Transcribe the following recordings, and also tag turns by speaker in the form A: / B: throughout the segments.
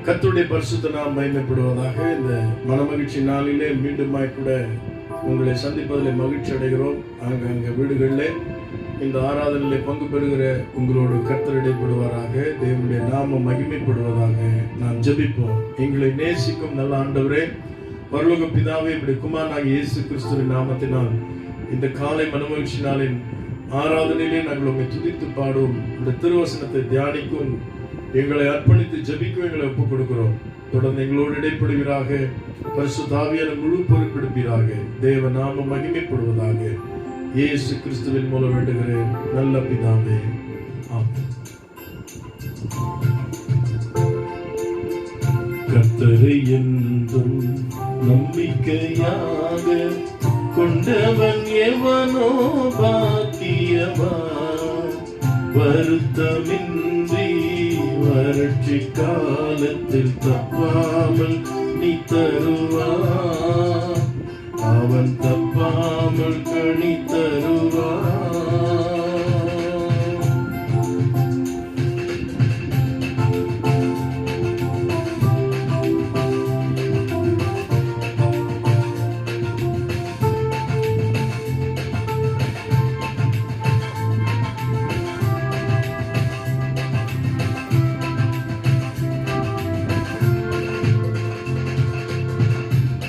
A: கர்த்தருடைய பரிசுத்த நாமம் மகிமைப்படுவதாக. இந்த மனமகிழ்ச்சி நாளிலே மீண்டுமாய் கூட உங்களை சந்திப்பதில் மகிழ்ச்சி அடைகிறோம். அங்க வீடுகளில் இந்த ஆராதனையிலே பங்கு பெறுகிற உங்களோடு கர்த்தர் இடைப்படுவாராக. தேவனுடைய நாமம் மகிமைப்படுவதாக. நாம் ஜெபிப்போம். எங்களை நேசிக்கும் நல்ல ஆண்டவரே, பரலோக பிதாவே, இப்படி குமாரனாகிய இயேசு கிறிஸ்துவின் நாமத்தினால் இந்த காலை மனமகிழ்ச்சி நாளின் ஆராதனையிலே நாங்கள் உங்களை துதித்து பாடும் இந்த திருவசனத்தை தியானிக்கும் எங்களை அர்ப்பணித்து ஜெபிக்கும் எங்களை ஒப்புக் கொடுக்கிறோம். தொடர்ந்து எங்களோடு இடைப்படுவீராக. பரிசுத்த ஆவியான முழு பொறுப்பெடுப்பீராக. தேவ நாமம் மகிமைப்படுவதாக. இயேசு கிறிஸ்துவின் மூலம் வேண்டுகிறேன் நல்ல பிதாவே, ஆமென். கர்த்தரை என்றும் நம்பிக்கையாக கொண்டவன் எவனோ பாக்கியவான். வருத்தமின்றி வறட்சி காலத்தில் தப்பாமல் நீ தருவான். அவன் தப்பாமல் கனி தருவான்.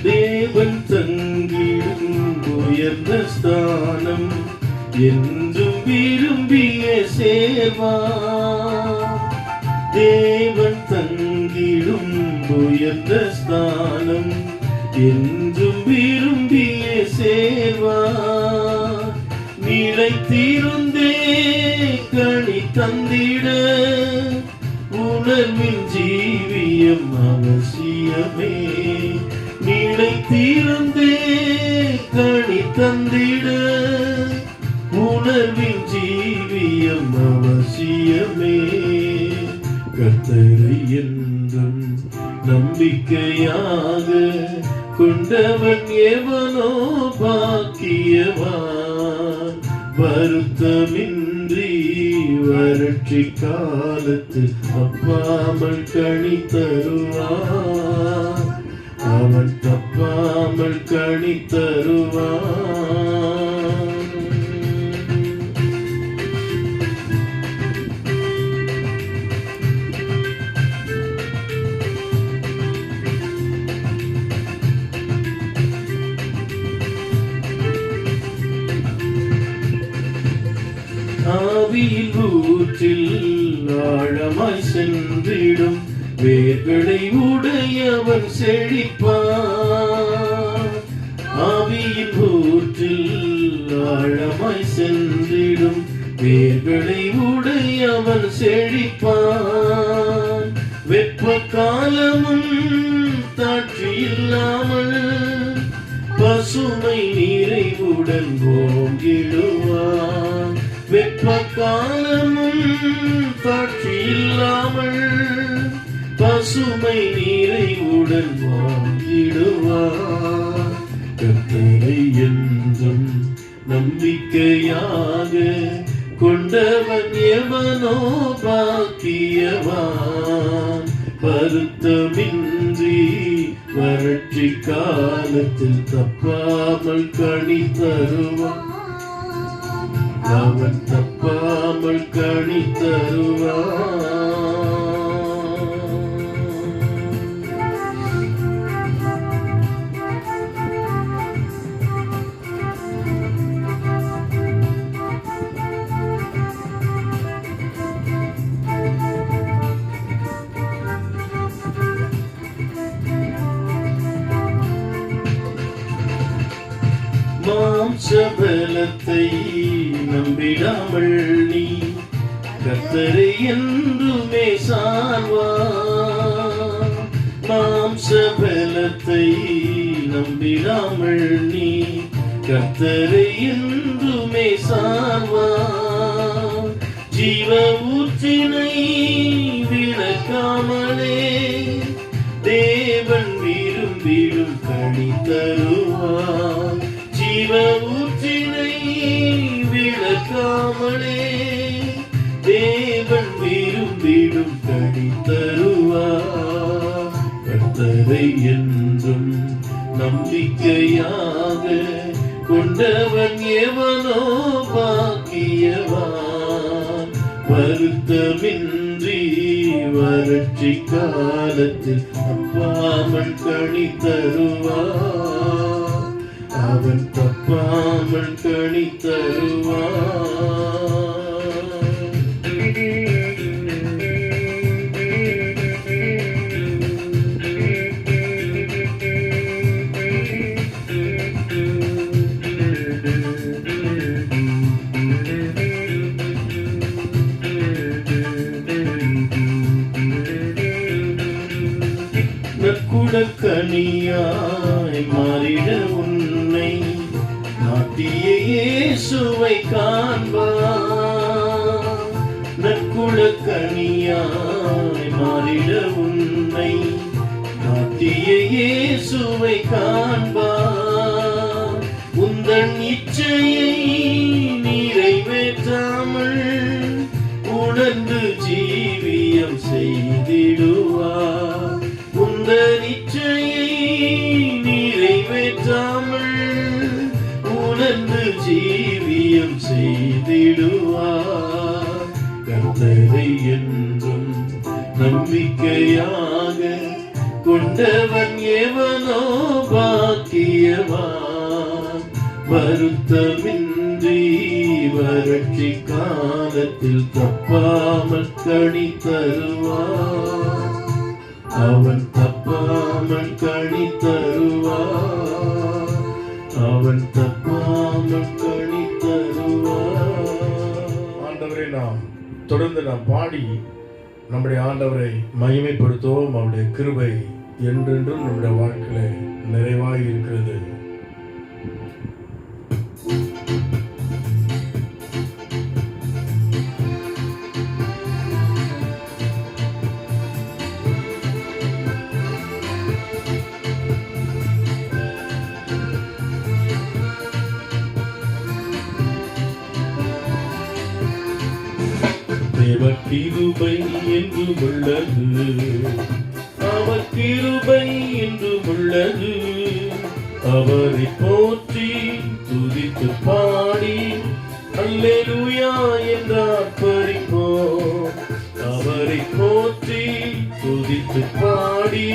A: தேவன் தங்கிடும் உயர்ந்த ஸ்தானம் என்றும் விரும்பிய சேர்வார். தேவன் தங்கிடும் உயர்ந்த ஸ்தானம் என்றும் விரும்பிய சேர்வார். நிலைத்திருந்தே கனி தந்திட உணர்வின் ஜீவியம் அவசியமே. நிலைத்திருந்தே கனி தந்திட உணர்வின் ஜீவியம் அவசியமே. கர்த்தரை என்றும் நம்பிக்கையாக கொண்டவன் எவனோ பாக்கியவான். வருத்தமின்றி வறட்சி காலத்தில் தப்பாமல் கனி தருவான். அவன் தப்பாமல் கனி தருவான். ஆவியில் ஊற்றில் ஆழமாய் சென்றிடும் வேர்களை உடையவன் செழிப்பான். ஆவியின் ஊற்றில் ஆழமாய் சென்றிடும் வேர்களை உடையவன் செழிப்பான். வெப்ப காலமும் தாட்சி இல்லாமல் பசுமை நிறைவுடன் ஓங்கிடுவான். வெப்ப காலமும் தாட்சி இல்லாமல் பசுமை நிறைவுடன் வாழ்ந்திடுவார். கர்த்தரை என்றும் நம்பிக்கையாக கொண்டவன் எவனோ பாக்கியவான். வருத்தமின்றி வறட்சி காலத்தில் தப்பாமல் கனி தருவான். அவன் தப்பாமல் கனி தருவான். மாம்சபலத்தை நம்பிடாமல் நீ கர்த்தரை என்றுமே சார்வார். மாம்சபலத்தை நம்பிடாமல் நீ கர்த்தரை என்றுமே சார்வார். ஜீவ ஊற்றினை விளக்காமலே தேவன் விரும்பிடும் கனி தருவார். ஜீவ ஊற்றினை விளக்காமலே தேவன் விரும்பிடும் கனி தருவார்.
B: என்றும் நம்பிக்கையாக கொண்டவன் எவனோ பாக்கியவான். வருத்தமின்றி வறட்சி காலத்தில் தப்பாமல் கனி தருவான். அவன் தப்பாமல் கனி தருவான். நற்குடக்கனியாய் மாறிட உன்னை நாட்டிய இயேசுவை காண்பார். நற்குடக்கனியாய் மாறிட உன்னை நாட்டிய இயேசுவை காண்பார். உந்தன் இச்சையை நிறைவேற்றாமல் உணர்ந்து ஜீவியம் செய்திடுவார். உந்தன் இச்சையை நிறைவேற்றாமல் உணர்ந்து ஜீவியம் செய்திடுவார். கர்த்தரை என்றும் நம்பிக்கையாக கொண்டவன் எவனோ பாக்கியவான். வருத்தமின்றி வறட்சி காலத்தில் தப்பாமல் கனி தருவான். அவன் தப்பாமல் கனி தருவான். அவன் தப்பாமல் கனி தருவான்.
A: ஆண்டவரை நாம் தொடர்ந்து பாடி நம்முடைய ஆண்டவரை மகிமைப்படுத்துவோம். அவருடைய கிருபை என்றென்றும் நம்முடைய வாழ்க்கையில நிறைவாய் இருக்கிறது.
B: தேவர் கிருபை என்றும் உள்ளது. அவர் கிருபை என்றும் உள்ளது. அவரை போற்றி துதித்து பாடி அல்லேலூயா என்று ஆர்ப்பரிப்போம். அவரை போற்றி துதித்து பாடி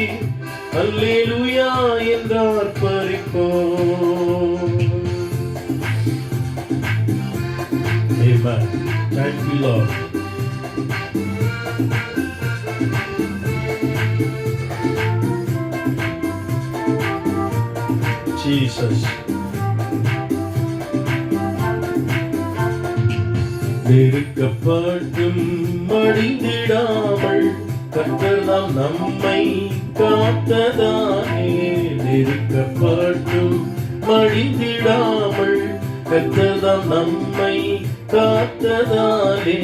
B: அல்லேலூயா என்று ஆர்ப்பரிப்போம்.
A: Amen. Thank you, Lord. Jesus.
B: நெருக்கப்பட்டும் மடிந்திடாமல் கர்த்தர்தாம் நம்மை காத்ததானே. நெருக்கப்பட்டும் மடிந்திடாமல் கர்த்தர்தாம் நம்மை காத்ததானே.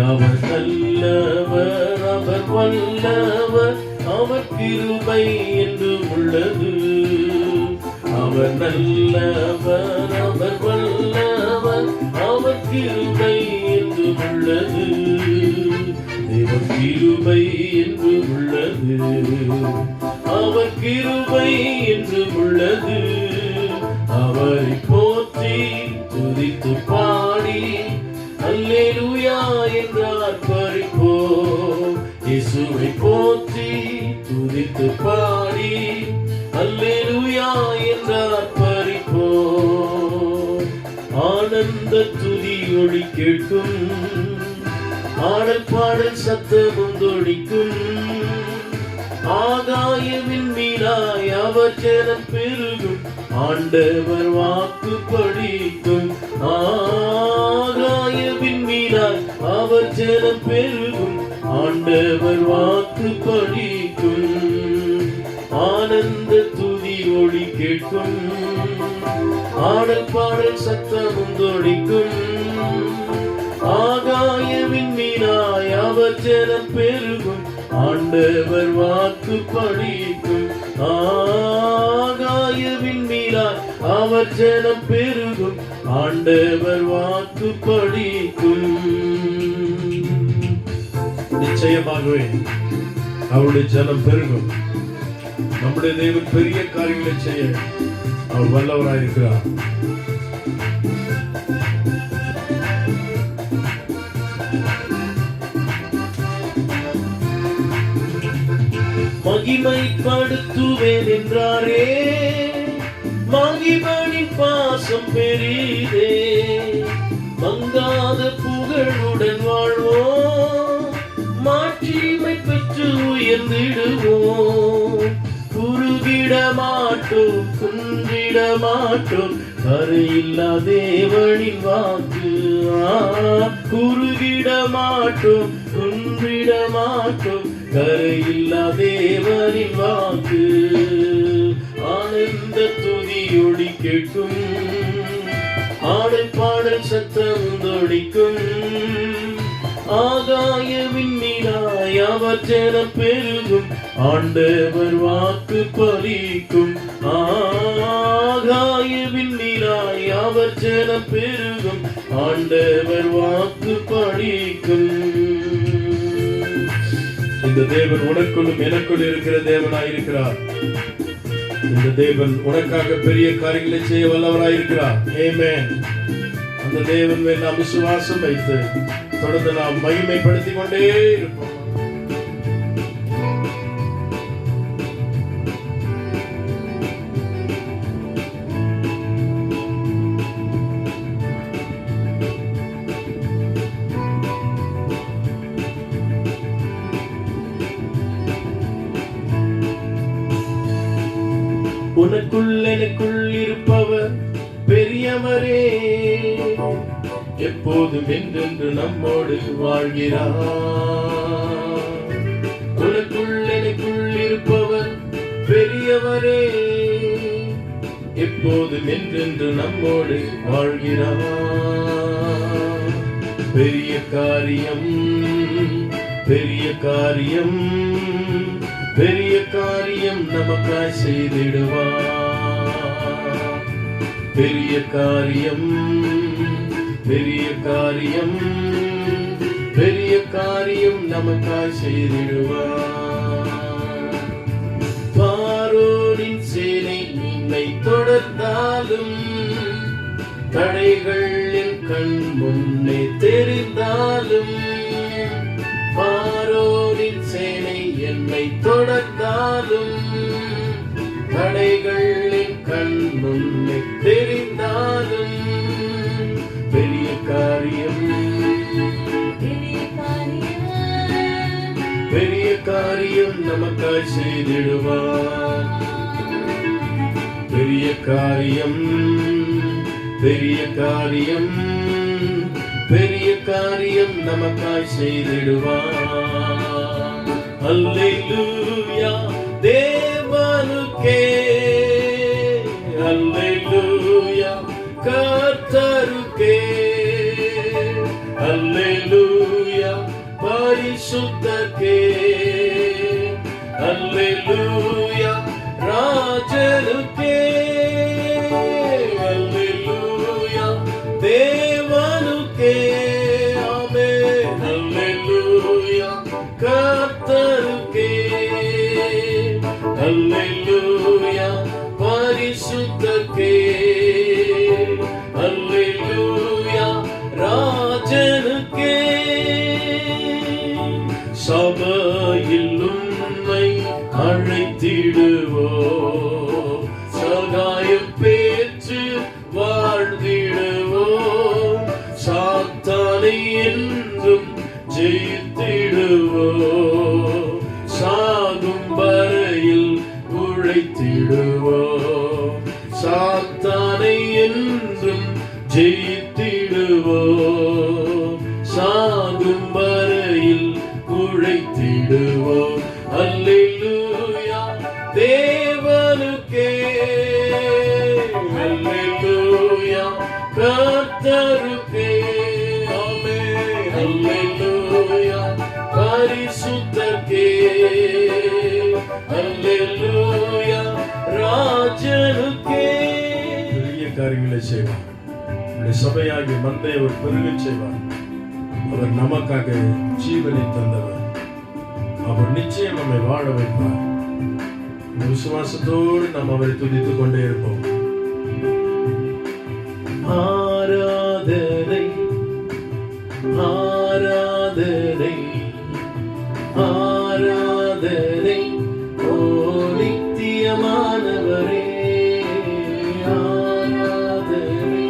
B: அவர் நல்லவர், அவர் வல்லவர், அவர் கிருபை என்று உள்ளது. அவர் நல்லவர், அவர் வல்லவர், அவர் கிருபை என்று உள்ளது. தேவன் கிருபை என்று உள்ளது. அவர் கிருபை என்று உள்ளது. அவரை போற்றி துதித்து பாடி அல்லேலூயா என்று ஆர்ப்பரிப்போம். இயேசுவை போற்றி துதித்து பாடி அல்லேலூயா என்று ஆர்ப்பரிப்போம். ஆனந்த துதி ஒளி கேட்கும். ஆடல் பாடல் சத்தமும் தொடிக்கும். ஆகாயவின் மீனாய் அவர் ஜனம் பெருகும். ஆண்டவர் வாக்கு படிக்கும். ஆகாயவின் மீனாய் அவர் ஜனம் பெருகும். ஆண்டவர் வாக்கு படிக்கும். ஆனந்த துதி ஒளி கேட்கும். ஆடல் பாடல் சத்தமும் தொடிக்கும். ஆகாயவின் மீனாய் அவர் ஜனம் பெருகும். ஆண்டவர் வாக்கு படிக்கும். ஆகாயவின் மீனாய் அவர் ஜனம் பெருகும். ஆண்டவர் வாக்கு படிக்கும்.
A: நிச்சயமாகவே அவருடைய ஜனம் பெருகும். நம்முடைய தேவன் பெரிய காரியங்களை செய்ய அவர் வல்லவராயிருக்கிறார்.
B: மகிமைப்படுத்துவேன் என்றாரே, மகிமனின் பாசம் பெரிதே, மங்காத புகழுடன் வாழ்வோம், மாட்சிமை பெற்று உயர்ந்திடுவோம். குறுகிட மாட்டோம், குன்றிட மாட்டோம், கரையில்லா தேவனின் வாக்கு. குறுகிட மாட்டோம், குன்றிட மாட்டோம், கரையில்லா தேவனின் வாக்கு. ஆனந்த துதியொடி கேட்கும், ஆடல் பாடல் சத்தம் தொடிக்கும், ஆகாய விண்ணிலாய் அவர் ஜனம் பெருகும், ஆண்டவர் வாக்கு பலிக்கும். ஆகாய விண்ணிலாய் அவர் ஜனம் பெருகும், ஆண்டவர் வாக்கு பலிக்கும்.
A: இந்த தேவன் உனக்குள்ளும் எனக்குள் இருக்கிற தேவனாயிருக்கிறார். இந்த தேவன் உனக்காக பெரிய காரியங்களை செய்ய வல்லவராயிருக்கிறார். ஆமென். அந்த தேவன் மேல் நாம் விசுவாசம் வைத்து தொடர்ந்து நாம் மகிமைப்படுத்திக் கொண்டே இருப்போம்.
B: உனக்குள் எனக்குள் இருப்பவர் பெரியவரே, எப்போதும் என்றென்று நம்மோடு வாழ்கிறார். உனக்குள் எனக்குள் இருப்பவர் பெரியவரே, எப்போதும் என்றென்று நம்மோடு வாழ்கிறார். பெரிய காரியம், பெரிய காரியம், பெரிய காரியம் நமக்காய் செய்திடுவார். பெரிய காரியம், பெரிய காரியம், பெரிய காரியம் நமக்காய் செய்திடுவார். பார்வோனின் சேனை உன்னை தொடர்ந்தாலும், தடைகள் என் கண் முன்னே தெரிந்தாலும், பார்வோனின் சேனை என்னை தொடர்ந்தாலும், தடைகள் என் கண் முன்னே தெரிந்தாலும், பெரிய காரியம், பெரிய காரியம் நமக்காய் செய்திடுவார். பெரிய காரியம், பெரிய காரியம், பெரிய காரியம் நமக்காய் செய்திடுவார். அல்லேலூயா தேவனுக்கே, அல்லேலூயா கர்த்தருக்கே, அல்லேலூயா பரிசுத்தருக்கே, அல்லேலூயா ராஜனுக்கே, அல்லேலூயா தேவனுக்கே. ஆமென். அல்லேலூயா கர்த்தருக்கே, அல்லேலூயா பரிசுத்தருக்கே, அல்லேலூயா ராஜனுக்கே. சபையில் உம்மை அழைத்திடுவோம், சகாயம் பெற்று வாழ்ந்திடுவோம், சாத்தானை என்றும் ஜெயித்திடுவோம், சாகும் வரையில் உழைத்திடுவோம், சாத்தானை என்றும் ஜெயித்திடுவோம், சாகும் வரையில் உழைத்திடுவோம். அல்லேலூயா தேவனுக்கே, அல்லேலூயா கர்த்தருக்கே. ஆமென். அல்லேலூயா பரிசுத்தருக்கே, அல்லேலூயா ராஜனுக்கே.
A: பெரிய காரியங்களை செய்வார். நம்முடைய சபையாகிய மந்தை அவர் பெருகச் செய்வார். அவர் நமக்காக ஜீவனை தந்தவர். அவர் நிச்சயம் நம்மை வாழ வைப்பார். விசுவாசத்தோடு நாம் அவரை துதித்துக் கொண்டே இருப்போம்.
B: ஆராதனை ஆராதனை ஆராதனை ஓ நித்தியமானவரே, ஆராதனை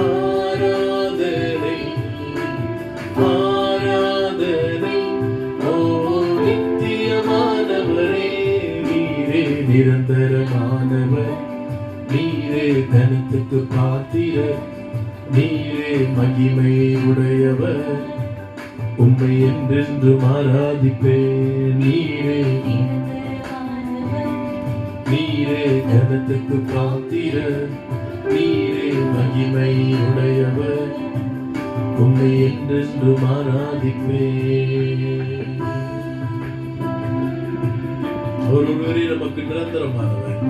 B: ஆராதனை ஆராதனை ஓ நித்தியமானவரே. நீரே நிரந்தரமானவர், நீரே கனத்துக்கு பாத்திரர், நீரே மகிமை உடையவர், உம்மை என்றென்றும் ஆராதிப்பேன். நீரே நீரே கனத்துக்கு பாத்திரர், நீரே மகிமை உடையவர், உம்மை என்றென்றும் ஆராதிப்பேன்.
A: ஒருவரே நமக்கு நிரந்தரமானவர்,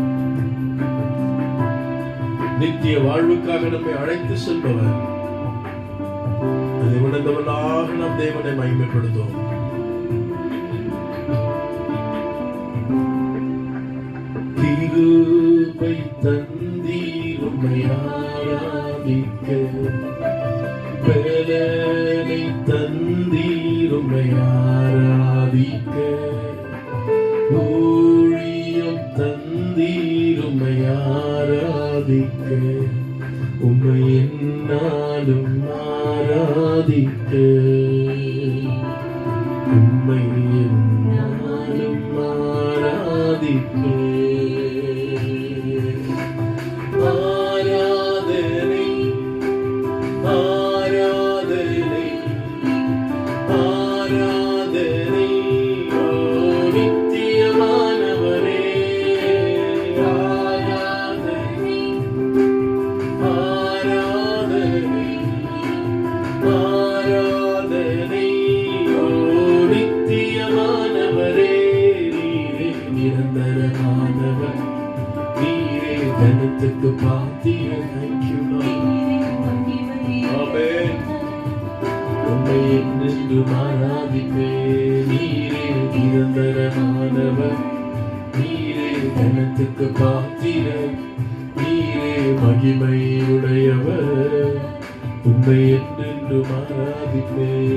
A: நித்திய வாழ்வுக்காக நம்மை அழைத்து செல்பவர். அதை உணர்ந்தவர்களாக நாம் தேவனை மகிமைப்படுத்தும்.
B: கிருபை தந்தீர் உம்மை ஆராதிக்க, பலனை தந்தீர் உம்மை ஆராதிக்க, ஊழியம் தந்தீர் உம்மை ஆராதிக்க, உம்மை என்னாலும் ஆராதிக்க, உம்மை என்னாலும் ஆராதிக்க. ஆராதனை ஆராதனை ஆராதனை ஓ நித்தியமானவரே, ஆராதனை ஆராதனை ஆராதனை ஓ நித்தியமானவரே. நீரே நிரந்தரமானவர், நீரே கனத்துக்கு பாத்திரர். Thank you Lord.
A: ஆமென்.
B: உம்மை என்றென்றும் ஆராதிப்பேன். நீரே நிரந்தரமானவர், நீரே கனத்துக்கு பாத்திரர், நீரே மகிமை உடையவர், உம்மை என்றென்றும் ஆராதிப்பேன்.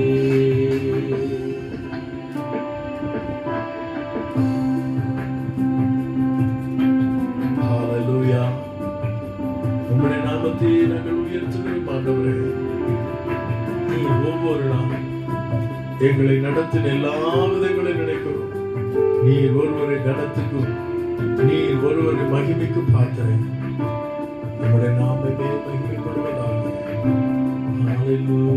A: ஹalleluya. உம்முடைய நாமத்தை நாங்கள் உயர்த்துகிறோம் ஆண்டவரே. நீர் ஒவ்வொரு நாளும் எங்களை நடத்தின எல்லா விதங்களை நினைக்கிறோம். நீர் ஒருவரை கனத்துக்கும், நீர் ஒருவரை மகிமைக்கும் பார்த்தேன். நம்முடைய நாமமே மகிமைப்படுவதாக. ஹalleluya.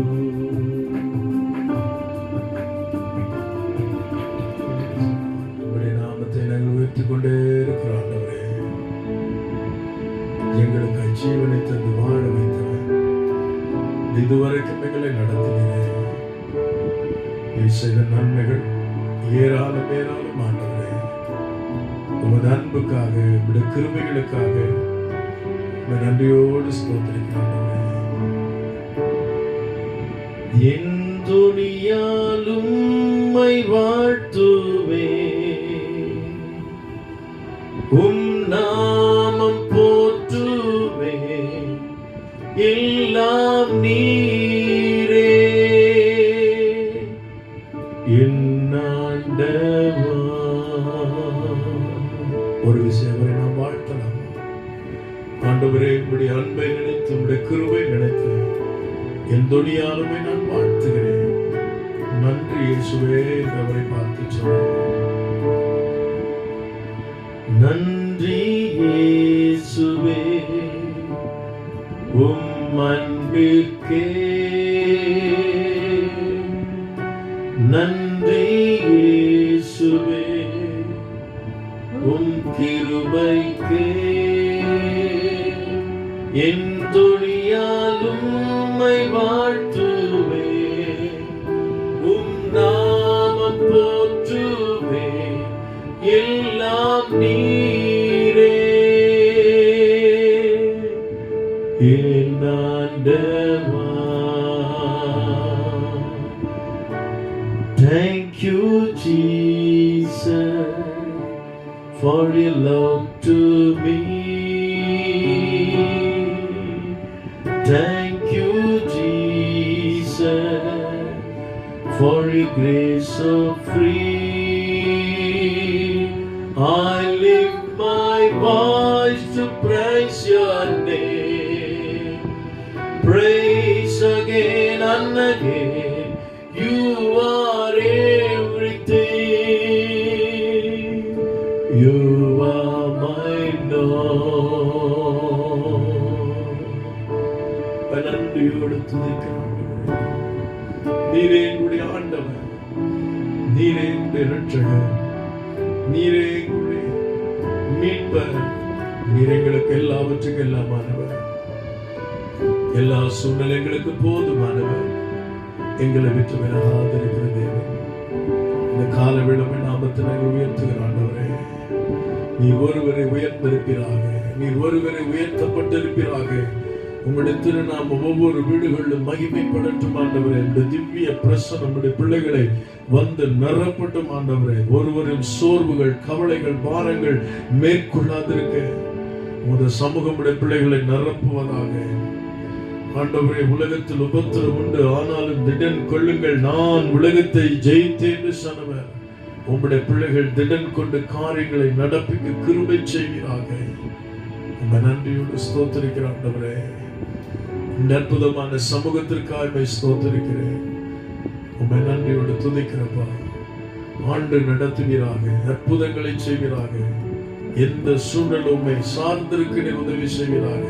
A: நம்முடைய நாமத்தை நாங்கள் உயர்த்திக் கொண்டே இருக்கிறோம் ஆண்டவரே. எங்களுக்கு ஜீவனை தந்து வாழ வைத்தவர், இதுவரைக்கும் எங்களை நடத்தினீரே. நீ செய்த நன்மைகள் ஏராளம் ஏராளம் ஆண்டவரே. உமது அன்புக்காக, உமது கிருபைகளுக்காக உம்மை நன்றியோடு ஸ்தோத்திரிக்கிறோம் ஆண்டவரே.
B: என் துணியாலும் உம்மை வாழ்த்துவேன், உம் நாமம் போற்றுவேன், எல்லாம் நீரே என் ஆண்டவா.
A: ஒரு விஷயம் அவரை நாம் வாழ்த்தலாம். ஆண்டவரே, உம்முடைய அன்பை நினைத்து, உம்முடைய கிருபை நினைத்து என் தொழியாலுமே நான் வாழ்த்துகிறேன். நன்றி இயேசுவே என்று அவரை பார்த்து சொன்னார்.
B: நன்றி இயேசுவே உம் அன்பிற்கே, நன்றி இயேசுவே உம் கிருபைக்கே, என் துணியாலும் உம்மை வாழ்த்துவேன், உம் நாமம் போற்றுவேன், எல்லாம் நீரே என் ஆண்டவா. Thank you Jesus, for your love to me. Thank you, Jesus, for your grace so free. I lift my voice to praise your name. Praise again and again. You are everything. You are my Lord. நன்றியோடு துதிக்கிறோம். நீரே எங்களுடைய ஆண்டவர், நீரே எங்களுடைய இரட்சகர், நீரே எங்களுடைய மீட்பர், நீர் எங்களுக்கு எல்லாவற்றுக்கும் எல்லாமானவர், எல்லா சூழ்நிலைகளுக்கு போதுமானவர், எங்களை விட்டு விலகாதிருக்கிற தேவன். இந்த கால விளம்பர நாமத்தை நாங்கள் உயர்த்துகிற ஆண்டவரே, நீர் ஒருவரை உயர்ந்திருப்பீராக, நீர் ஒருவரை உயர்த்தப்பட்டிருப்பீராக. உம்முடைய திருநாமம் ஒவ்வொரு வீடுகளிலும் மகிமைப்படட்டும் ஆண்டவரே. இந்த திவ்ய பிரசன்னம் நம்முடைய பிள்ளைகளை வந்து நிரப்பட்டும் ஆண்டவரே. ஒருவரின் சோர்வுகள், கவலைகள், பாரங்கள் மேற்கொள்ளாதிருக்க உமது சமூகம் பிள்ளைகளை நிரப்புவதாக. ஆண்டவரே, உலகத்தில் உபத்திரம் உண்டு, ஆனாலும் திடன் கொள்ளுங்கள், நான் உலகத்தை ஜெயித்தேன் என்று சொன்னவர். உம்முடைய பிள்ளைகள் திடன் கொண்டு காரியங்களை நடப்பிக்க கிருபை செய்வீராக. உம்மை நன்றியோடு ஸ்தோத்திரிக்கிற ஆண்டவரே, இந்த அற்புதமான சமூகத்திற்காக ஸ்தோத்திரிக்கிறேன். உம்மை நன்றியோடு துதிக்கிறப்பா. ஆண்டு நடத்துவீராக, அற்புதங்களை செய்வீராக. எந்த சூழல் உம்மை சார்ந்திருக்கு நீர் உதவி செய்வீராக.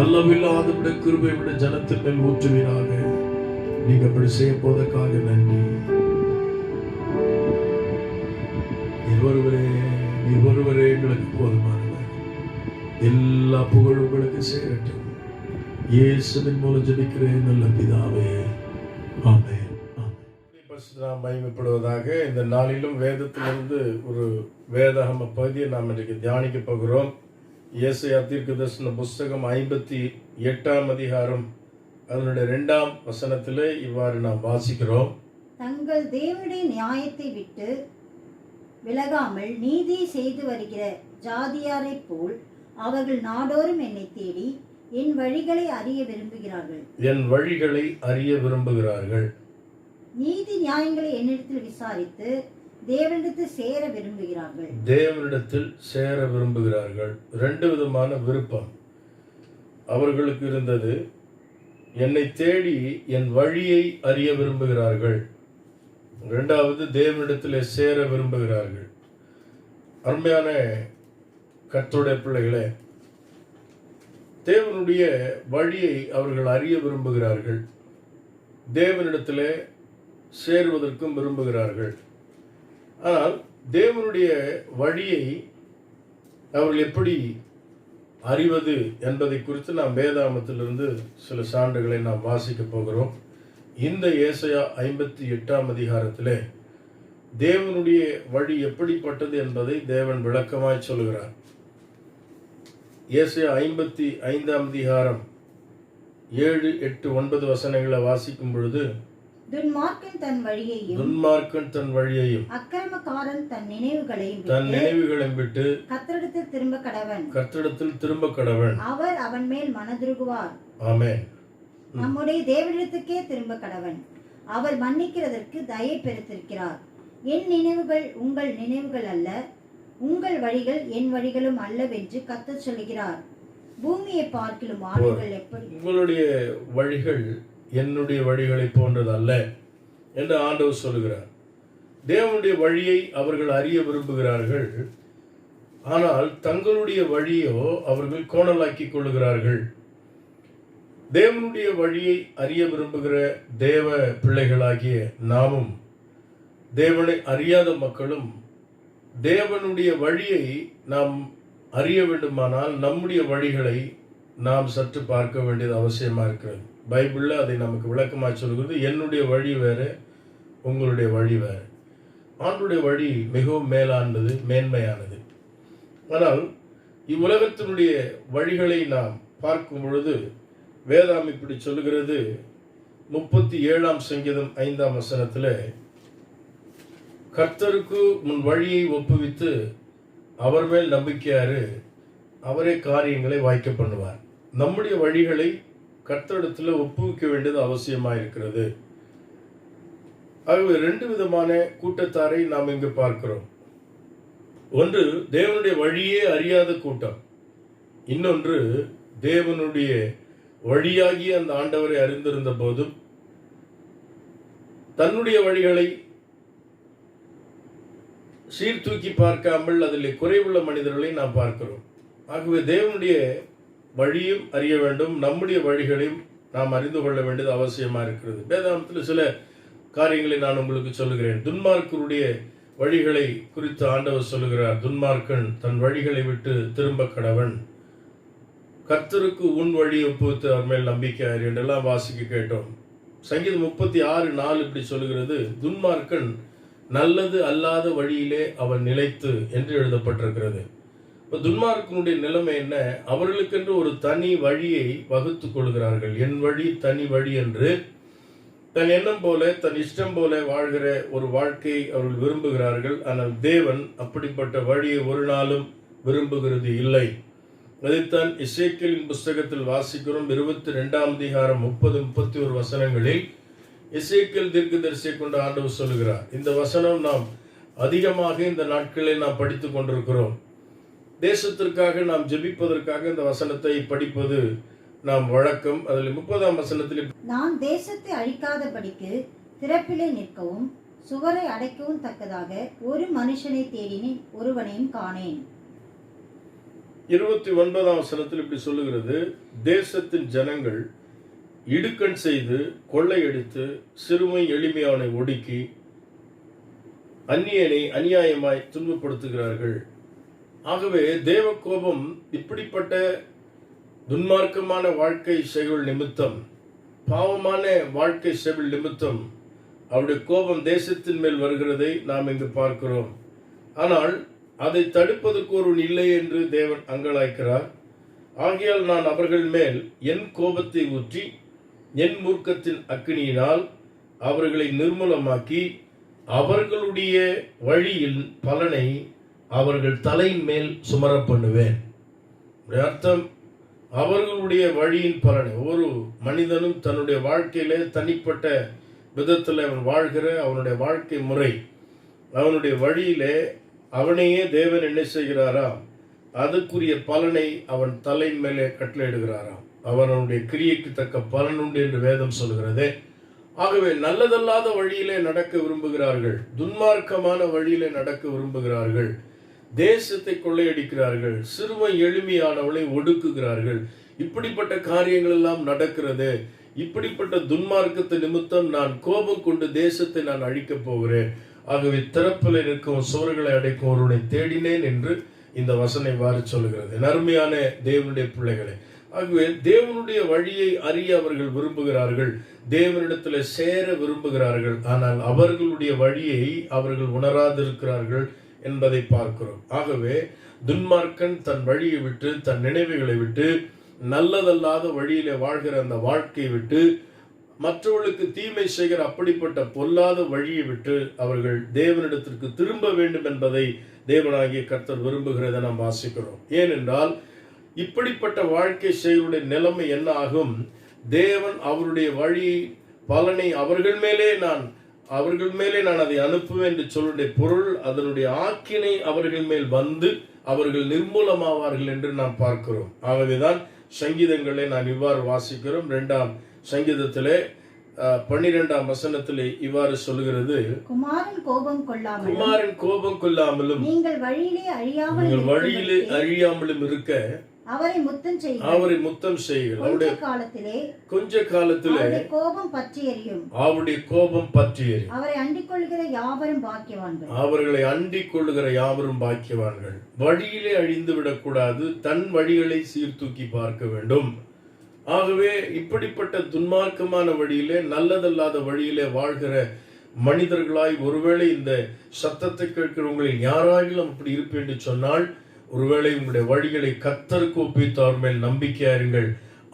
B: அல்லவில்லாத கிருபை விட ஜனத்தின் மேல் ஊற்றுவீராக. நீங்க அப்படி செய்ய போவதற்காக நன்றி. நீர் ஒருவரே எங்களுக்கு போதுமானவர். எல்லா புகழும் உங்களுக்கு சேரட்டும். இயேசுவின் மூலம் ஜெபிக்கிறேன் நல்ல பிதாவே, ஆமென். மகிமைப்படுவதாக. இந்த நாளிலும் வேதத்திலிருந்து ஒரு வேதாகம பகுதியை நாம் இன்றைக்கு தியானிக்க போகிறோம். ஏசாயா தீர்க்கதரிசன புஸ்தகம் 58ஆம் அதிகாரம் அதனுடைய 2ஆம் வசனத்திலே இவ்வாறு நாம் வாசிக்கிறோம்.
C: தங்கள் தேவனுடைய நியாயத்தை விட்டு விலகாமல் நீதி செய்து வருகிற ஜாதியாரை போல் அவர்கள் நாடோறும் என்னை தேடி என் வழிகளை அறிய விரும்புகிறார்கள்.
A: என் வழிகளை அறிய விரும்புகிறார்கள்.
C: நீதி நியாயங்களை என்னிடத்தில் விசாரித்து தேவனிடத்தில் சேர விரும்புகிறார்கள்.
A: தேவனிடத்தில் சேர விரும்புகிறார்கள். 2 விதமான விருப்பம் அவர்களுக்கு இருந்தது. என்னை தேடி என் வழியை அறிய விரும்புகிறார்கள். 2வது தேவனிடத்தில் சேர விரும்புகிறார்கள். அருமையான கர்த்தருடைய பிள்ளைகளே, தேவனுடைய வழியை அவர்கள் அறிய விரும்புகிறார்கள். தேவனிடத்தில் சேருவதற்கும் விரும்புகிறார்கள். ஆனால் தேவனுடைய வழியை அவர்கள் எப்படி அறிவது என்பதை குறித்து நாம் வேதாகமத்திலிருந்து சில சான்றுகளை நாம் வாசிக்க போகிறோம். இந்த ஏசாயா 58ஆம் அதிகாரத்திலே தேவனுடைய வழி எப்படிப்பட்டது என்பதை தேவன் விளக்கமாய் சொல்கிறார். ஏசாயா 55ஆம் அதிகாரம் 7, 8, 9 வசனங்களை வாசிக்கும் பொழுது,
C: துன்மார்க்கன் தன் வழியையும் அக்கிரமக்காரன் தன் நினைவுகளையும் விட்டு கர்த்தரிடத்தில் திரும்ப கடவன். அவர் அவன் மேல் மனதுருகுவார்.
A: ஆமென்.
C: நம்முடைய தேவனிடத்துக்கே திரும்ப கடவன். அவர் மன்னிக்கிறதற்கு தயை பெருத்திருக்கிறார். என் நினைவுகள் உங்கள் நினைவுகள் அல்ல, உங்கள் வழிகள் என் வழிகளும் அல்லவென்று கர்த்தர் சொல்கிறார். பூமியை பார்க்கிலும் ஆடுகள் எப்படி?
A: உங்களுடைய வழிகள் என்னுடைய வழிகளை போன்றது அல்ல என்று ஆண்டவர் சொல்கிறார். தேவனுடைய வழியை அவர்கள் அறிய விரும்புகிறார்கள். ஆனால் தங்களுடைய வழியோ அவர்கள் கோணலாக்கி கொள்ளுகிறார்கள். தேவனுடைய வழியை அறிய விரும்புகிற தேவ பிள்ளைகளாகிய நாமும் தேவனை அறியாத மக்களும் தேவனுடைய வழியை நாம் அறிய வேண்டுமானால் நம்முடைய வழிகளை நாம் சற்று பார்க்க வேண்டியது அவசியமாக இருக்கிறது. பைபிளில் அதை நமக்கு விளக்கமாக சொல்கிறது. என்னுடைய வழி வேறு, உங்களுடைய வழி வேறு. ஆண்டுடைய வழி மிகவும் மேலானது, மேன்மையானது. ஆனால் இவ்வுலகத்தினுடைய வழிகளை நாம் பார்க்கும் பொழுது வேதாம் இப்படி சொல்லுகிறது. 37ஆம் சங்கீதம் 5ஆம் வசனத்தில், கர்த்தருக்கு உன் வழியை ஒப்புவித்து
B: அவர் மேல் நம்பிக்கையாரு, அவரே காரியங்களை வாய்க்க பண்ணுவார். நம்முடைய வழிகளை கர்த்தரிடத்தில் ஒப்புவிக்க வேண்டியது அவசியமாக இருக்கிறது. ஆகவே 2 விதமான கூட்டத்தாரை நாம் இங்கு பார்க்கிறோம். ஒன்று தேவனுடைய வழியே அறியாத கூட்டம், இன்னொன்று தேவனுடைய வழியாகிய அந்த ஆண்டவரை அறிந்திருந்த போதும் தன்னுடைய வழிகளை சீர்தூக்கி பார்க்காமல் அதில் குறைவுள்ள மனிதர்களை நாம் பார்க்கிறோம். ஆகவே தேவனுடைய வழியும் அறிய வேண்டும், நம்முடைய வழிகளையும் நாம் அறிந்து கொள்ள வேண்டியது அவசியமாக இருக்கிறது. வேதாந்தத்தில் சில காரியங்களை நான் உங்களுக்கு சொல்லுகிறேன். துன்மார்க்கருடைய வழிகளை குறித்து ஆண்டவர் சொல்லுகிறார், துன்மார்க்கன் தன் வழிகளை விட்டு திரும்ப கடவன், கர்த்தருக்கு உன் வழி ஒப்புவித்து அவர் மேல் நம்பிக்கையார் என்றெல்லாம் வாசிக்க கேட்டோம். சங்கீதம் 36:4 இப்படி சொல்லுகிறது, துன்மார்க்கன் நல்லது அல்லாத வழியிலே அவன் நிலைத்து என்று எழுதப்பட்டிருக்கிறது. இப்போ துன்மார்க்கனுடைய நிலைமை என்ன? அவர்களுக்கென்று ஒரு தனி வழியை வகுத்து கொள்கிறார்கள். என் வழி தனி வழி என்று தன் எண்ணம் போல தன் இஷ்டம் போல வாழ்கிற ஒரு வாழ்க்கையை அவர்கள் விரும்புகிறார்கள். ஆனால் தேவன் அப்படிப்பட்ட வழியை ஒரு நாளும் விரும்புகிறது இல்லை. அதைத்தான் எசேக்கியேலின் புஸ்தகத்தில் வாசிக்கிறோம். 22ஆம் அதிகாரம் 30-31 வசனங்களில் எசேக்கியேல் தீர்க்கதரிசியை கொண்டு ஆண்டவர் சொல்லுகிறார். இந்த வசனம் நாம் அதிகமாக இந்த நாட்களில் நாம் படித்து கொண்டிருக்கிறோம். தேசத்திற்காக நாம் ஜெபிப்பதற்காக இந்த வசனத்தை படிப்பது நாம் வழக்கம். அதில் 30ஆம் வசனத்தில்,
C: நான் தேசத்தை அழிக்காதபடிக்கு திறப்பிலே நிற்கவும் சுவரை அடைக்கவும் தக்கதாக ஒரு மனுஷனை தேடினேன், ஒருவனையும் காணேன்.
B: 29ஆம் வசனத்தில் இப்படி சொல்லுகிறது, தேசத்தின் ஜனங்கள் இடுக்கண் செய்து கொள்ளையடித்து சிறுமை எளிமையானை ஒடுக்கி அந்நியனை அநியாயமாய் துன்பப்படுத்துகிறார்கள். ஆகவே தேவ கோபம் இப்படிப்பட்ட துன்மார்க்கமான வாழ்க்கை செயல் நிமித்தம், பாவமான வாழ்க்கை செயல் நிமித்தம் அவருடைய கோபம் தேசத்தின் மேல் வருகிறதை நாம் இங்கு பார்க்கிறோம். ஆனால் அதை தடுப்பதற்கு ஒருவன் இல்லை என்று தேவன் அங்கலாய்க்கிறார். ஆகையால் நான் அவர்கள் மேல் என் கோபத்தை ஊற்றி என் மூர்க்கத்தின் அக்கினியினால் அவர்களை நிர்மூலமாக்கி அவர்களுடைய வழியில் பலனை அவர்கள் தலையின் மேல் சுமர பண்ணுவேன். அர்த்தம், அவர்களுடைய வழியின் பலனை, ஒரு மனிதனும் தன்னுடைய வாழ்க்கையிலே தனிப்பட்ட விதத்தில் அவன் வாழ்கிற அவனுடைய வாழ்க்கை முறை, அவனுடைய வழியிலே அவனையே தேவன் என்ன செய்கிறாராம், அதுக்குரிய பலனை அவன் தலையின் மேலே கட்டளையிடுகிறாராம். அவனுடைய கிரியைக்கு தக்க பலன் உண்டு என்று வேதம் சொல்கிறது. ஆகவே நல்லதல்லாத வழியிலே நடக்க விரும்புகிறார்கள், துன்மார்க்கமான வழியிலே நடக்க விரும்புகிறார்கள், தேசத்தை கொள்ளையடிக்கிறார்கள், சிறுமை எளிமையானவளை ஒடுக்குகிறார்கள். இப்படிப்பட்ட காரியங்கள் எல்லாம் நடக்கிறது. இப்படிப்பட்ட துன்மார்க்கத்தை நிமித்தம் நான் கோபம் கொண்டு தேசத்தை நான் அழிக்கப் போகிறேன். ஆகவே திறப்பில் நிற்கும் சுவர்களை அடைக்கும் ஒருவனை தேடினேன் என்று இந்த வசனம் வாரி சொல்லுகிறது. அருமையான தேவனுடைய பிள்ளைகளே, ஆகவே தேவனுடைய வழியை அறிய அவர்கள் விரும்புகிறார்கள், தேவனிடத்தில் சேர விரும்புகிறார்கள். ஆனால் அவர்களுடைய வழியை அவர்கள் உணராதிருக்கிறார்கள் என்பதை பார்க்கிறோம். ஆகவே துன்மார்க்கன் தன் வழியை விட்டு, தன் நினைவுகளை விட்டு, நல்லதல்லாத வழியிலே வாழ்கிற அந்த வாழ்க்கையை விட்டு, மற்றவர்களுக்கு தீமை செய்கிற அப்படிப்பட்ட பொல்லாத வழியை விட்டு அவர்கள் தேவனிடத்திற்கு திரும்ப வேண்டும் என்பதை தேவனாகிய கர்த்தர் விரும்புகிறதை நாம் வாசிக்கிறோம். ஏனென்றால் இப்படிப்பட்ட வாழ்க்கை செயலுடைய நிலைமை என்ன ஆகும்? தேவன் அவருடைய வழி பலனை அவர்கள் மேலே நான் அதை அனுப்புவேன் என்று சொல்லுடைய பொருள், அதனுடைய ஆக்கினை அவர்கள் மேல் வந்து அவர்கள் நிர்மூலமாவார்கள் என்று நாம் பார்க்கிறோம். ஆகவேதான் சங்கீதங்களை நான் இவ்வாறு வாசிக்கிறோம். 2ஆம் சங்கீதத்திலே 12ஆம் வசனத்திலே இவ்வாறு சொல்லுகிறது, குமாரன் கோபம் கொள்ளாமலும் நீங்கள் வழியிலே அழியாமலும் இருக்க அவரை முத்தம் செய்யுங்கள். கொஞ்ச காலத்திலே அவருடைய கோபம் பற்றி எரியும். அவரை அண்டிக் கொள்ளுகிற யாவரும் பாக்கியவான்கள். வழியிலே அழிந்து விடக்கூடாது, தன் வழிகளை சீர்தூக்கி பார்க்க வேண்டும். ஆகவே இப்படிப்பட்ட துன்மார்க்கமான வழியிலே, நல்லதல்லாத வழியிலே வாழ்கிற மனிதர்களாய் ஒருவேளை இந்த சத்தத்தை கேட்கிறவங்களில் யாராகிலும் அப்படி இருப்பேன் என்று சொன்னால், ஒருவேளை உங்களுடைய வழிகளை கர்த்தருக்கு ஒப்பித்து அவர் மேல் நம்பிக்கையாருங்கள்.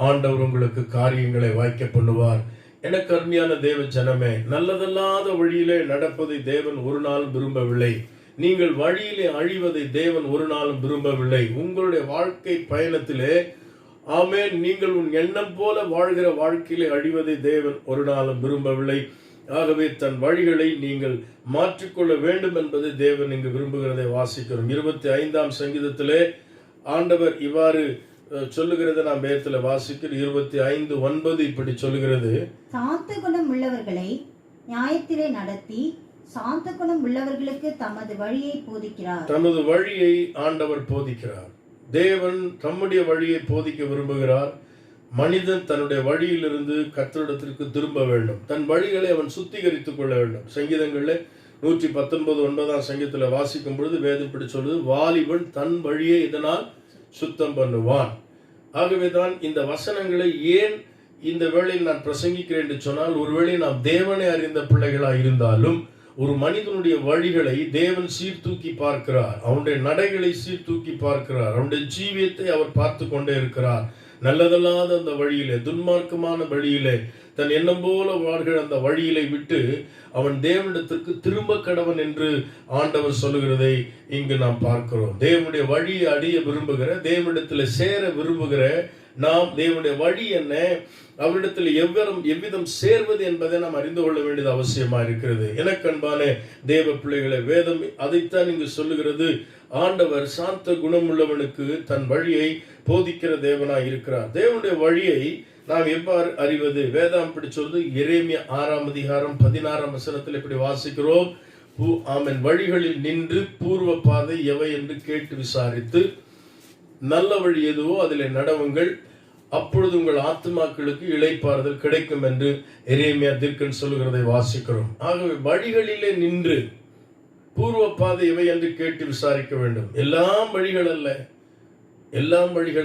B: ஆண்டவர் உங்களுக்கு காரியங்களை வாய்க்க பண்ணுவார். எனக்கு அருமையான தேவ ஜனமே, நல்லதல்லாத வழியிலே நடப்பதை தேவன் ஒரு நாள் விரும்பவில்லை. நீங்கள் வழியிலே அழிவதை தேவன் ஒரு நாளும் விரும்பவில்லை. உங்களுடைய வாழ்க்கை பயணத்திலே ஆமென், நீங்கள் உன் எண்ணம் போல வாழ்கிற வாழ்க்கையிலே அழிவதை தேவன் ஒரு நாளும் விரும்பவில்லை. ஆகவே தன் வழிகளை நீங்கள் மாற்றிக்கொள்ள வேண்டும் என்பதை தேவன் இங்கு விரும்புகிறதை வாசிக்கிறோம். 25ஆம் சங்கீதத்திலே ஆண்டவர் இவ்வாறு சொல்லுகிறதை நாம் வேதத்தில் வாசிக்கிறோம். 25:9 இப்படி சொல்லுகிறது,
C: சாந்த குணம் உள்ளவர்களை நியாயத்திலே நடத்தி சாந்த குணம் உள்ளவர்களுக்கு தமது வழியை போதிக்கிறார்.
B: தமது வழியை ஆண்டவர் போதிக்கிறார். தேவன் தம்முடைய வழியை போதிக்க விரும்புகிறார். மனிதன் தன்னுடைய வழியிலிருந்து கர்த்தரிடத்திற்கு திரும்ப வேண்டும். தன் வழிகளை அவன் சுத்திகரித்துக் கொள்ள வேண்டும். சங்கீதங்களில் 119:9 சங்கீதத்தில் வாசிக்கும் பொழுது வேதம் இப்படி சொல்லுது, வாலிபன் தன் வழியை இதனால் சுத்தம் பண்ணுவான். ஆகவே தான் இந்த வசனங்களை ஏன் இந்த வேளையில் நான் பிரசங்கிக்கிறேன் என்று சொன்னால், ஒருவேளை நாம் தேவனை அறிந்த பிள்ளைகளாக இருந்தாலும் ஒரு மனிதனுடைய வழிகளை தேவன் சீர்தூக்கி பார்க்கிறார். அவனுடைய நடைகளை சீர்தூக்கி பார்க்கிறார். அவனுடைய ஜீவியத்தை அவர் பார்த்து கொண்டே இருக்கிறார். நல்லதல்லாத அந்த வழியிலே, துன்மார்க்கமான வழியிலே, தன் எண்ணம் போல வாழ்கிற அந்த வழியிலை விட்டு அவன் தேவனிடத்திற்கு திரும்ப கடவன் என்று ஆண்டவர் சொல்லுகிறதை இங்கு நாம் பார்க்கிறோம். தேவனுடைய வழியை அடைய விரும்புகிற, தேவனிடத்தில் சேர விரும்புகிற நாம் தேவனுடைய வழி என்ன, அவரிடத்தில் எவ்விதம் சேர்வது என்பதை நாம் அறிந்து கொள்ள வேண்டியது அவசியமா இருக்கிறது. எனக்கு அன்பான தேவ பிள்ளைகளை, வேதம் அதைத்தான் இங்கு சொல்லுகிறது. ஆண்டவர் சாந்த குணமுள்ளவனுக்கு தன் வழியை போதிக்கிற தேவனாய் இருக்கிறார். தேவனுடைய வழியை நாம் எவ்வாறு அறிவது? வேதம் இப்படி சொல்லுது. எரேமியா 6:16 இப்படி வாசிக்கிறோம், ஆமென், வழிகளில் நின்று பூர்வ பாதை எவை என்று கேட்டு விசாரித்து நல்ல வழி எதுவோ அதிலே நடவுங்கள், அப்பொழுது உங்கள் ஆத்துமாக்களுக்கு இளைப்பாறுதல் கிடைக்கும் என்று எரேமியா தீர்க்கன் சொல்லுகிறதை வாசிக்கிறோம். ஆகவே வழிகளிலே நின்று பூர்வ பாதை எவை என்று கேட்டு விசாரிக்க வேண்டும். எல்லாம் வழிகள்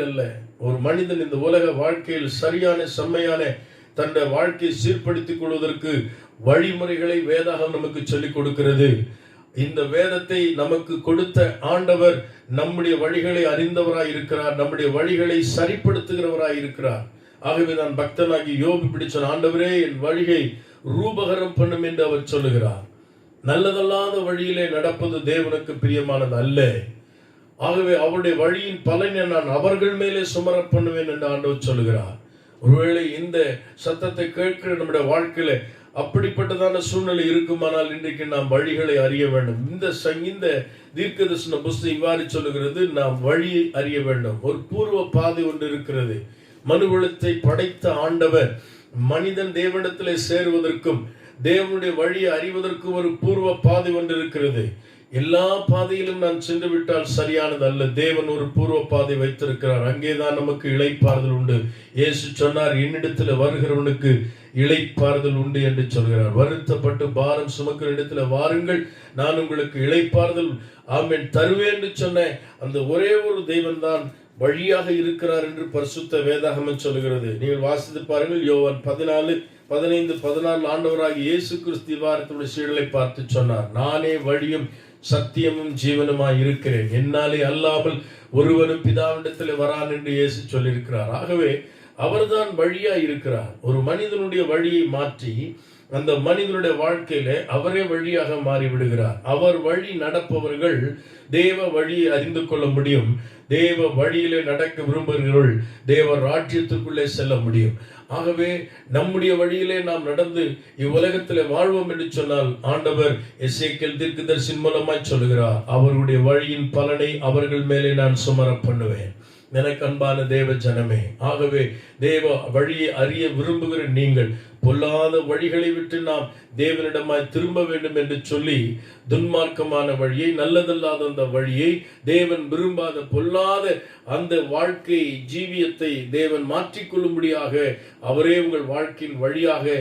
B: அல்ல. ஒரு மனிதன் இந்த உலக வாழ்க்கையில் சரியான செம்மையான தன்னுடைய வாழ்க்கையை சீர்படுத்திக் கொள்வதற்கு வழிமுறைகளை வேதாகம் நமக்கு சொல்லிக் கொடுக்கிறது. இந்த வேதத்தை நமக்கு கொடுத்த ஆண்டவர் நம்முடைய வழிகளை அறிந்தவராய் இருக்கிறார். நம்முடைய வழிகளை சரிப்படுத்துகிறவராய் இருக்கிறார். ஆகவே நான் பக்தனாகி யோபு இப்படி சொன்ன, ஆண்டவரே என் வழியை ரூபகரம் பண்ணும் என்று அவர் சொல்லுகிறார். நல்லதல்லாத வழியிலே நடப்பது தேவனுக்கு பிரியமானது அல்ல. ஆகவே அவருடைய வழியின் பலனை நான் அவர்கள் மேலே சுமர பண்ணுவேன் என்று ஆண்டவர் சொல்லுகிறார். ஒருவேளை இந்த சத்தத்தை கேட்கிற நம்முடைய வாழ்க்கையில அப்படிப்பட்டதான சூழ்நிலை இருக்குமானால் இன்றைக்கு நாம் வழிகளை அறிய வேண்டும். இந்த தீர்க்கதரிசன புஸ்தகம் இவ்வாறு சொல்லுகிறது, நாம் வழியை அறிய வேண்டும். ஒரு பூர்வ பாதை ஒன்று இருக்கிறது. மனுகுலத்தை படைத்த ஆண்டவர் மனிதன் தேவனிடத்திலே சேருவதற்கும் தேவனுடைய வழியை அறிவதற்கும் ஒரு பூர்வ பாதை ஒன்று இருக்கிறது. எல்லா பாதையிலும் நான் சென்று விட்டால் சரியானது அல்ல. தேவன் ஒரு பூர்வ பாதை வைத்திருக்கிறார். அங்கேதான் நமக்கு இளைப்பாறுதல் உண்டு. இயேசு சொன்னார், என்னிடத்தில் வருகிறவனுக்கு இளைப்பாறுதல் உண்டு என்று சொல்கிறார். வருத்தப்பட்டு பாரம் சுமக்கிற இடத்துல வாருங்கள், நான் உங்களுக்கு இளைப்பாறுதல் ஆமென் தருவேன் என்று சொன்ன அந்த ஒரே ஒரு தெய்வன் தான் வழியாக இருக்கிறார் என்று பரிசுத்த வேதாகமம் சொல்கிறது. நீங்கள் வாசித்து பாருங்கள். யோவான் 14:15-16 ஆண்டவராகிய இயேசு கிறிஸ்து வாரத்துடைய சீடலை பார்த்து சொன்னார், நானே வழியும் சத்தியமும் ஜீவனுமாய் இருக்கிறேன், என்னாலே அல்லாமல் ஒருவரும் பிதாவிடத்தில் வரான் என்று இயேசு சொல்லியிருக்கிறார். ஆகவே அவர்தான் வழியா இருக்கிறார். ஒரு மனிதனுடைய வழியை மாற்றி அந்த மனிதனுடைய வாழ்க்கையில அவரே வழியாக மாறிவிடுகிறார். அவர் வழி நடப்பவர்கள் தேவ வழியை அறிந்து கொள்ள முடியும். தேவ வழியிலே நடக்க விரும்புகிறவர்கள் தேவ ராஜ்யத்துக்குள்ளே செல்ல முடியும். ஆகவே நம்முடைய வழியிலே நாம் நடந்து இவ்வுலகத்திலே வாழ்வோம் என்று சொன்னால் ஆண்டவர் எசேக்கியேல் தீர்க்கதரிசியின் மூலமாய் சொல்லுகிறார், அவருடைய வழியின் பலனை அவர்கள் மேலே நான் சுமர பண்ணுவேன். எனக்கு அன்பான தேவ ஜனமே, ஆகவே தேவ வழியை அறிய விரும்புகிற நீங்கள் பொல்லாத வழிகளை விட்டு நாம் தேவனிடமாய் திரும்ப வேண்டும் என்று சொல்லி துன்மார்க்கமான வழியை, நல்லதல்லாத அந்த வழியை, தேவன் விரும்பாத பொல்லாத அந்த வாழ்க்கை ஜீவியத்தை தேவன் மாற்றிக்கொள்ளும்படியாக அவரே உங்கள் வாழ்க்கையின் வழியாக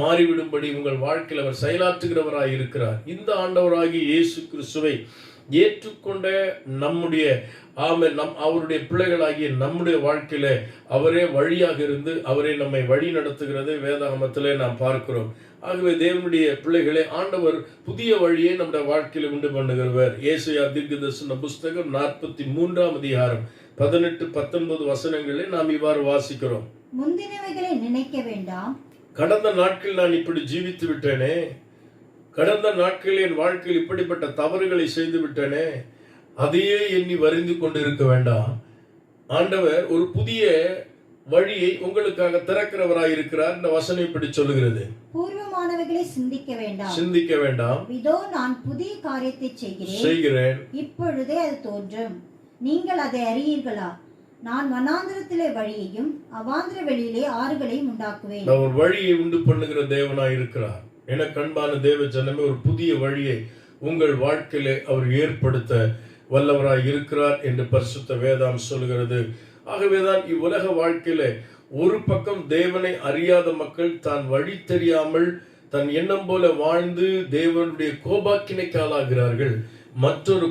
B: மாறிவிடும்படி உங்கள் வாழ்க்கையில் அவர் செயலாற்றுகிறவராய் இருக்கிறார். இந்த ஆண்டவராகிய இயேசு கிறிஸ்துவை ஏற்றுக்கொண்ட நம்முடைய அவருடைய பிள்ளைகளாகிய நம்முடைய வாழ்க்கையில அவரே வழியாக இருந்து அவரே நம்மை வழி நடத்துகிறது வேதாகமத்திலே நாம் பார்க்கிறோம். ஆகவே தேவனுடைய பிள்ளைகளே, ஆண்டவர் புதிய வழியை நம்முடைய வாழ்க்கையில உண்டு பண்ணுகிறவர். ஏசாயா தீர்க்கதரிசன புஸ்தகம் 43ஆம் அதிகாரம் 18-19 வசனங்களை நாம் இவ்வாறு வாசிக்கிறோம்.
C: முந்தினவைகளை நினைக்க வேண்டாம்,
B: கடந்த நாட்கள் நான் இப்படி ஜீவித்து விட்டேனே, கடந்த நாட்களில் என் வாழ்க்கையில் இப்படிப்பட்ட தவறுகளை செய்து விட்டனே, அதையே எண்ணி வருந்தி கொண்டு இருக்க வேண்டாம். ஆண்டவர் ஒரு புதிய வழியை உங்களுக்காக திறக்கிறவராய் இருக்கிறார். இந்த வசனம் இப்படி சொல்லுகிறது,
C: பூர்வமானவைகளை சிந்திக்க வேண்டாம்.
B: இதோ
C: நான் புதிய காரியத்தை
B: செய்கிறேன்,
C: இப்பொழுதே அது தோன்றும், நீங்கள் அதை அறியீர்களா? நான் வனாந்திரத்திலே வழியையும் அவாந்திர வெளியிலே ஆறுகளையும் உண்டாக்குவேன்.
B: ஒரு வழியை உண்டு பண்ணுகிற தேவனாய் இருக்கிறார். எனக்கு அன்பான தேவ ஜனமே, ஒரு புதிய வழியை உங்கள் வாழ்க்கையிலே அவர் ஏற்படுத்த வல்லவராய் இருக்கிறார் என்று பரிசுத்த வேதம் சொல்கிறது. ஆகவேதான் இவ்வுலக வாழ்க்கையில ஒரு பக்கம் தேவனை அறியாத மக்கள் தான் வழி தெரியாமல் தன் எண்ணம் போல வாழ்ந்து தேவனுடைய கோபாக்கினைக்கு ஆளாகிறார்கள். மற்றொரு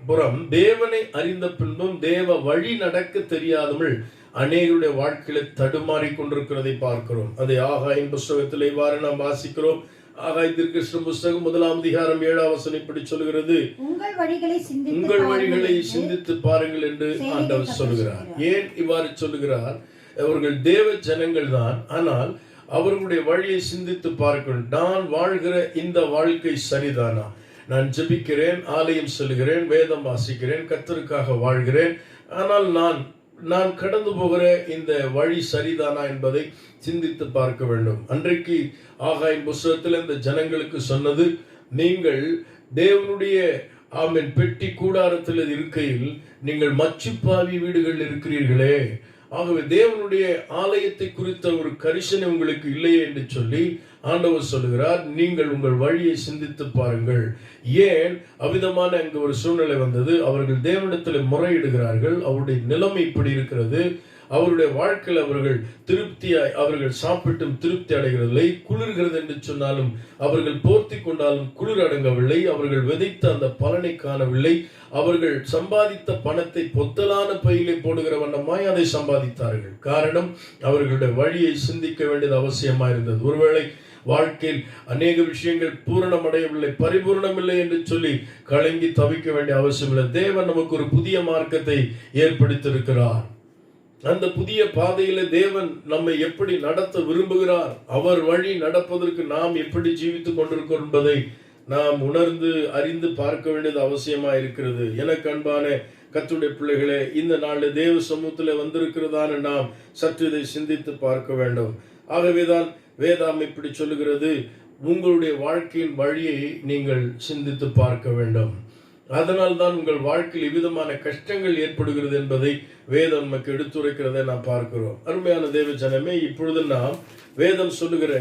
B: புறம் தேவனை அறிந்த பின்பும் தேவ வழி நடக்க தெரியாதவள் அநேகருடைய வாழ்க்கையில தடுமாறி கொண்டிருக்கிறதை பார்க்கிறோம். அதை ஆகாயின் புஸ்தகத்தில் இவ்வாறு நாம் வாசிக்கிறோம். ஆகாய் தீர்க்கதரிசன புஸ்தகம் 1 இப்படி சொல்கிறது, உங்கள் வழிகளை சிந்தித்து பாருங்கள் என்று ஆண்டவர் சொல்லுகிறார். ஏன் இவ்வாறு சொல்லுகிறார்? அவர்கள் தேவ ஜனங்கள் தான், ஆனால் அவர்களுடைய வழியை சிந்தித்து பார்க்கணும். நான் வாழ்கிற இந்த வாழ்க்கை சரிதானா? நான் ஜெபிக்கிறேன், ஆலயம் செல்கிறேன், வேதம் வாசிக்கிறேன், கர்த்தருக்காக வாழ்கிறேன், ஆனால் நான் கடந்து போகிற இந்த வழி சரிதானா என்பதை சிந்தித்து பார்க்க வேண்டும். அன்றைக்கு ஆகாயின் புஸ்தகத்தில் இந்த ஜனங்களுக்கு சொன்னது, நீங்கள் தேவனுடைய பெட்டி கூடாரத்தில் இருக்கையில் நீங்கள் மச்சுப்பாவி வீடுகள் இருக்கிறீர்களே, ஆகவே தேவனுடைய ஆலயத்தை குறித்த ஒரு கரிசனை உங்களுக்கு இல்லையே என்று சொல்லி ஆண்டவர் சொல்லுகிறார், நீங்கள் உங்கள் வழியை சிந்தித்து பாருங்கள். ஏன் அவ்விதமான அங்கு ஒரு சூழ்நிலை வந்தது? அவர்கள் தேவனிடத்தில் முறையிடுகிறார்கள். அவருடைய நிலைமை இப்படி இருக்கிறது. அவருடைய வாழ்க்கையில் அவர்கள் திருப்தியாய் அவர்கள் சாப்பிட்டும் திருப்தி அடைகிறதில்லை. குளிர்கிறது என்று சொன்னாலும் அவர்கள் போர்த்தி கொண்டாலும் குளிர் அடங்கவில்லை. அவர்கள் விதைத்த அந்த பலனை காணவில்லை. அவர்கள் சம்பாதித்த பணத்தை பொத்தலான பையிலே போடுகிற வண்ணமாய் அதை சம்பாதித்தார்கள். காரணம், அவர்களுடைய வழியை சிந்திக்க வேண்டியது அவசியமாக இருந்தது. ஒருவேளை வாழ்க்கையில் அநேக விஷயங்கள் பூரணமடையவில்லை, பரிபூர்ணமில்லை என்று சொல்லி கலங்கி தவிக்க வேண்டிய அவசியம் இல்லை. தேவன் நமக்கு ஒரு புதிய மார்க்கத்தை ஏற்படுத்தியிருக்கிறார். அந்த புதிய பாதையில தேவன் நம்மை எப்படி நடத்த விரும்புகிறார், அவர் வழி நடப்பதற்கு நாம் எப்படி ஜீவித்துக் கொண்டிருக்கிறோம் என்பதை நாம் உணர்ந்து அறிந்து பார்க்க வேண்டியது அவசியமா இருக்கிறது. எனக்கு அன்பான கர்த்தருடைய பிள்ளைகளே, இந்த நாளில் தேவ சமூகத்தில் வந்திருக்கிறதான நாம் சற்று இதை சிந்தித்து பார்க்க வேண்டும். ஆகவேதான் வேதம் இப்படி சொல்லுகிறது, உங்களுடைய வாழ்க்கையின் வழியை நீங்கள் சிந்தித்து பார்க்க வேண்டும். அதனால் தான் உங்கள் வாழ்க்கையில் எவ்விதமான கஷ்டங்கள் ஏற்படுகிறது என்பதை வேதம் நமக்கு எடுத்துரைக்கிறதை நாம் பார்க்கிறோம். அருமையான தேவ ஜனமே, இப்பொழுது நாம் வேதம் சொல்லுகிற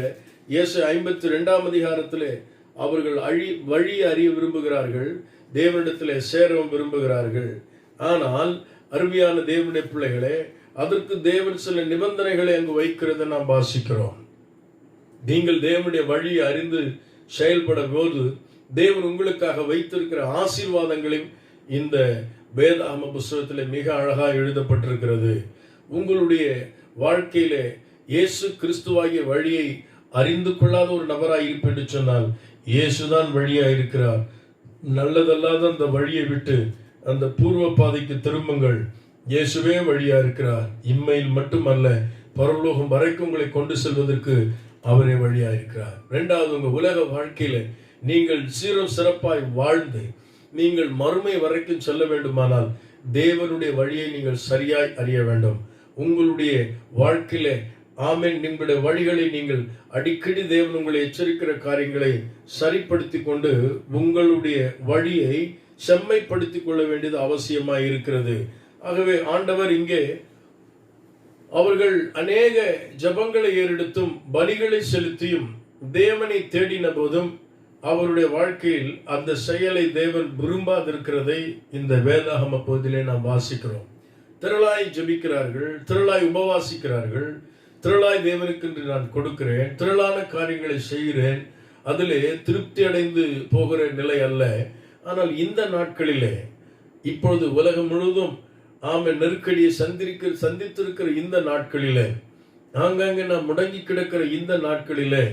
B: இயேசு 52 அவர்கள் வழியை அறிய விரும்புகிறார்கள், தேவனிடத்திலே சேரவும் விரும்புகிறார்கள். ஆனால் அருமையான தேவனுடைய பிள்ளைகளே, அதற்கு தேவன் சில நிபந்தனைகளை அங்கு வைக்கிறதை நாம் வாசிக்கிறோம். நீங்கள் தேவனுடைய வழியை அறிந்து செயல்பட போது தேவன் உங்களுக்காக வைத்திருக்கிற ஆசீர்வாதங்களையும் இந்த வேதாகம புஸ்தகத்தில் மிக அழகாக எழுதப்பட்டிருக்கிறது. உங்களுடைய வாழ்க்கையிலே இயேசு கிறிஸ்துவாகிய வழியை அறிந்து கொள்ளாத ஒரு நபராய் இருப்பேன் என்று சொன்னால், இயேசுதான் வழியாக இருக்கிறார். நல்லதல்லாத அந்த வழியை விட்டு அந்த பூர்வ பாதைக்கு திரும்புங்கள். இயேசுவே வழியா இருக்கிறார். இம்மையில் மட்டுமல்ல, பரலோகம் வரைக்கும் உங்களை கொண்டு செல்வதற்கு அவரே வழியா இருக்கிறார். இரண்டாவது, உங்க உலக வாழ்க்கையில நீங்கள் சீரம் சிறப்பாய் வாழ்ந்து நீங்கள் மறுமை வரைக்கும் செல்ல வேண்டுமானால் தேவனுடைய வழியை நீங்கள் சரியாய் அறிய வேண்டும். உங்களுடைய வாழ்க்கையில உங்களுடைய வழிகளை நீங்கள் அடிக்கடி தேவன் உங்களை எச்சரிக்கிற காரியங்களை சரிப்படுத்தி கொண்டு உங்களுடைய வழியை செம்மைப்படுத்திக் கொள்ள வேண்டியது அவசியமாய் இருக்கிறது. ஆகவே ஆண்டவர் இங்கே அவர்கள் அநேக ஜபங்களை ஏறெடுத்தும் பலிகளை செலுத்தியும் தேவனை தேடின போதும் அவருடைய வாழ்க்கையில் அந்த செயலை தேவன் விரும்பாதிருக்கிறதை இந்த வேதாகம பகுதியிலே நாம் வாசிக்கிறோம். திரளாய் ஜபிக்கிறார்கள், திரளாய் உபவாசிக்கிறார்கள், திரளாய் தேவனுக்கு என்று நான் கொடுக்கிறேன், திரளான காரியங்களை செய்கிறேன், அதிலே திருப்தி அடைந்து போகிற நிலை அல்ல. ஆனால் இந்த நாட்களிலே இப்பொழுது உலகம் முழுவதும் நெருக்கடியை சந்தித்திருக்கிற இந்த நாட்களிலே, ஆங்காங்கே நாம் முடங்கி கிடக்கிற இந்த நாட்களிலே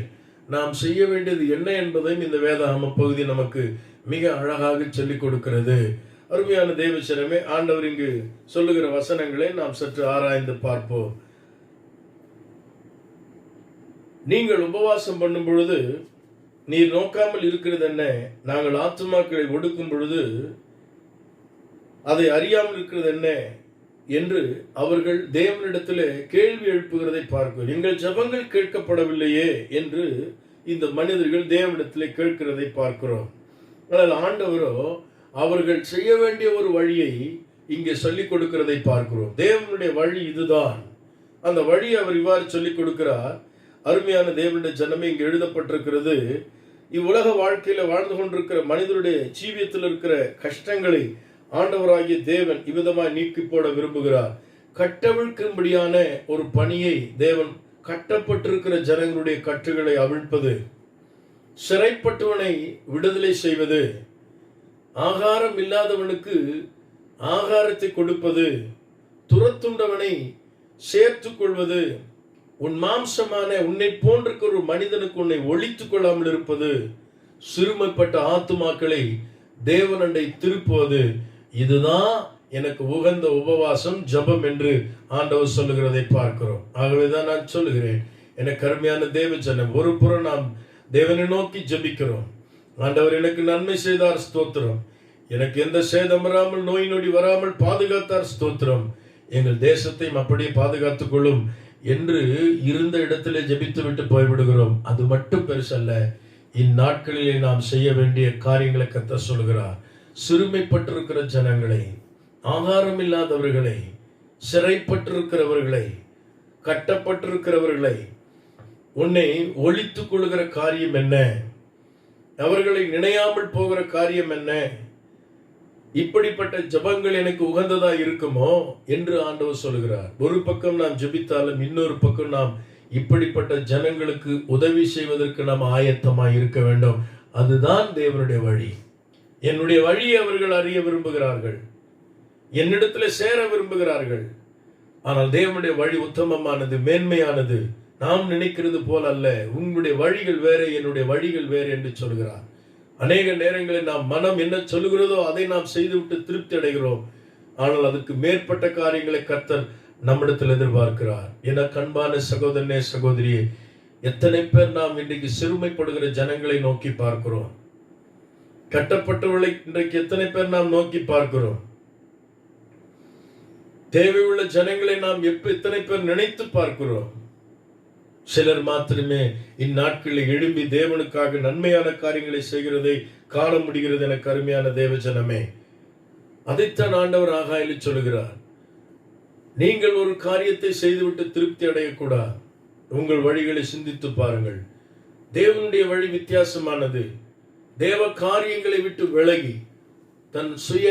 B: நாம் செய்ய வேண்டியது என்ன என்பதையும் இந்த வேதாகம பகுதி நமக்கு மிக அழகாக சொல்லிக் கொடுக்கிறது. அருமையான தேவச்சனமே, ஆண்டவர் இங்கு சொல்லுகிற வசனங்களை நாம் சற்று ஆராய்ந்து பார்ப்போம். நீங்கள் உபவாசம் பண்ணும் பொழுது நீர் நோக்காமல் இருக்கிறது என்ன? நாங்கள் ஆத்துமாக்களை ஒடுக்கும் பொழுது அதை அறியாமல் இருக்கிறது என்ன என்று அவர்கள் தேவனிடத்தில் கேள்வி எழுப்புகிறதை பார்க்கிறோம். எங்கள் ஜெபங்கள் கேட்கப்படவில்லையே என்று இந்த மனிதர்கள் தேவனிடத்தில் கேட்கிறதை பார்க்கிறோம். ஆனால் ஆண்டவரோ அவர்கள் செய்ய வேண்டிய ஒரு வழியை இங்கே சொல்லிக் கொடுக்கிறதை பார்க்கிறோம். தேவனுடைய வழி இதுதான். அந்த வழி அவர் இவ்வாறு சொல்லிக் கொடுக்கிறார். அருமையான தேவனுடைய ஜனமே, இங்கே எழுதப்பட்டிருக்கிறது, இவ்வுலக வாழ்க்கையில வாழ்ந்து கொண்டிருக்கிற மனிதனுடைய ஜீவியத்தில் இருக்கிற கஷ்டங்களை ஆண்டவராகிய தேவன் இவ்விதமாய் நீக்கி போட விரும்புகிறார். கட்டவிழ்க்கும்படியான ஒரு பணியை தேவன், கட்டப்பட்டிருக்கிற ஜனங்களுடைய கட்டுகளை அவிழ்ப்பது, சிறைப்பட்டவனை விடுதலை செய்வது, ஆகாரம் இல்லாதவனுக்கு ஆகாரத்தை கொடுப்பது, துரத்துண்டவனை சேர்த்துக் கொள்வது, உன் மாம்சமான உன்னை போன்றிருக்கிற ஒரு மனிதனுக்கு உன்னை ஒழித்துக் கொள்ளாமல் இருப்பது, சிறுமைப்பட்ட ஆத்துமாக்களை தேவனண்டை திருப்புவது, இதுதான் எனக்கு உகந்த உபவாசம் ஜபம் என்று ஆண்டவர் சொல்லுகிறதை பார்க்கிறோம். ஆகவேதான் நான் சொல்லுகிறேன், எனக்கு அருமையான தேவ ஜனம், ஒரு புறம் நாம் தேவனை நோக்கி ஜபிக்கிறோம். ஆண்டவர் எனக்கு நன்மை செய்தார், ஸ்தோத்திரம். எனக்கு எந்த சேதம் வராமல் நோய் நொடி வராமல் பாதுகாத்தார், ஸ்தோத்திரம். எங்கள் தேசத்தையும் அப்படியே பாதுகாத்துக் கொள்ளும் என்று இருந்த இடத்திலே ஜபித்து விட்டு போய்விடுகிறோம். அது மட்டும் பெருசல்ல. இந்நாட்களிலே நாம் செய்ய வேண்டிய காரியங்களை கர்த்தர் சொல்கிறார். சிறுமைப்பட்டிருக்கிற ஜனங்களை, ஆகாரம் இல்லாதவர்களை, சிறைப்பட்டிருக்கிறவர்களை, கட்டப்பட்டிருக்கிறவர்களை உன்னை ஒழித்துக் கொள்கிற காரியம் என்ன? அவர்களை நினையாமல் போகிற காரியம் என்ன? இப்படிப்பட்ட ஜபங்கள் எனக்கு உகந்ததா இருக்குமோ என்று ஆண்டவர் சொல்கிறார். ஒரு பக்கம் நாம் ஜபித்தாலும் இன்னொரு பக்கம் நாம் இப்படிப்பட்ட ஜனங்களுக்கு உதவி செய்வதற்கு நாம் ஆயத்தமாய் இருக்க வேண்டும். அதுதான் தேவனுடைய வழி. என்னுடைய வழியை அவர்கள் அறிய விரும்புகிறார்கள், என்னிடத்தில் சேர விரும்புகிறார்கள். ஆனால் தேவனுடைய வழி உத்தமமானது, மேன்மையானது. நாம் நினைக்கிறது போல அல்ல. உங்களுடைய வழிகள் வேற, என்னுடைய வழிகள் வேறு என்று சொல்கிறார். அநேக நேரங்களில் நாம் மனம் என்ன சொல்லுகிறதோ அதை நாம் செய்துவிட்டு திருப்தி அடைகிறோம். ஆனால் அதற்கு மேற்பட்ட காரியங்களை கர்த்தர் நம்மிடத்தில் எதிர்பார்க்கிறார். என கண்பான சகோதரனே, சகோதரியே, எத்தனை பேர் நாம் இன்றைக்கு சிறுமைப்படுகிற ஜனங்களை நோக்கி பார்க்கிறோம். கட்டப்பட்டவர்களை இன்றைக்கு எத்தனை பேர் நாம் நோக்கி பார்க்கிறோம். தேவையுள்ள ஜனங்களை நாம் எத்தனை பேர் நினைத்து பார்க்கிறோம். சிலர் மாத்திரமே இந்நாட்களில் எழும்பி தேவனுக்காக நன்மையான காரியங்களை செய்கிறதை காண முடிகிறது. எனக்கு அருமையான தேவ ஜனமே, அதைத்தான் ஆண்டவர் ஆகாயில் சொல்லுகிறார். நீங்கள் ஒரு காரியத்தை செய்துவிட்டு திருப்தி அடையக்கூடாது. உங்கள் வழிகளை சிந்தித்து பாருங்கள். தேவனுடைய வழி வித்தியாசமானது. தேவ காரியங்களை விட்டு விலகி தன் சுய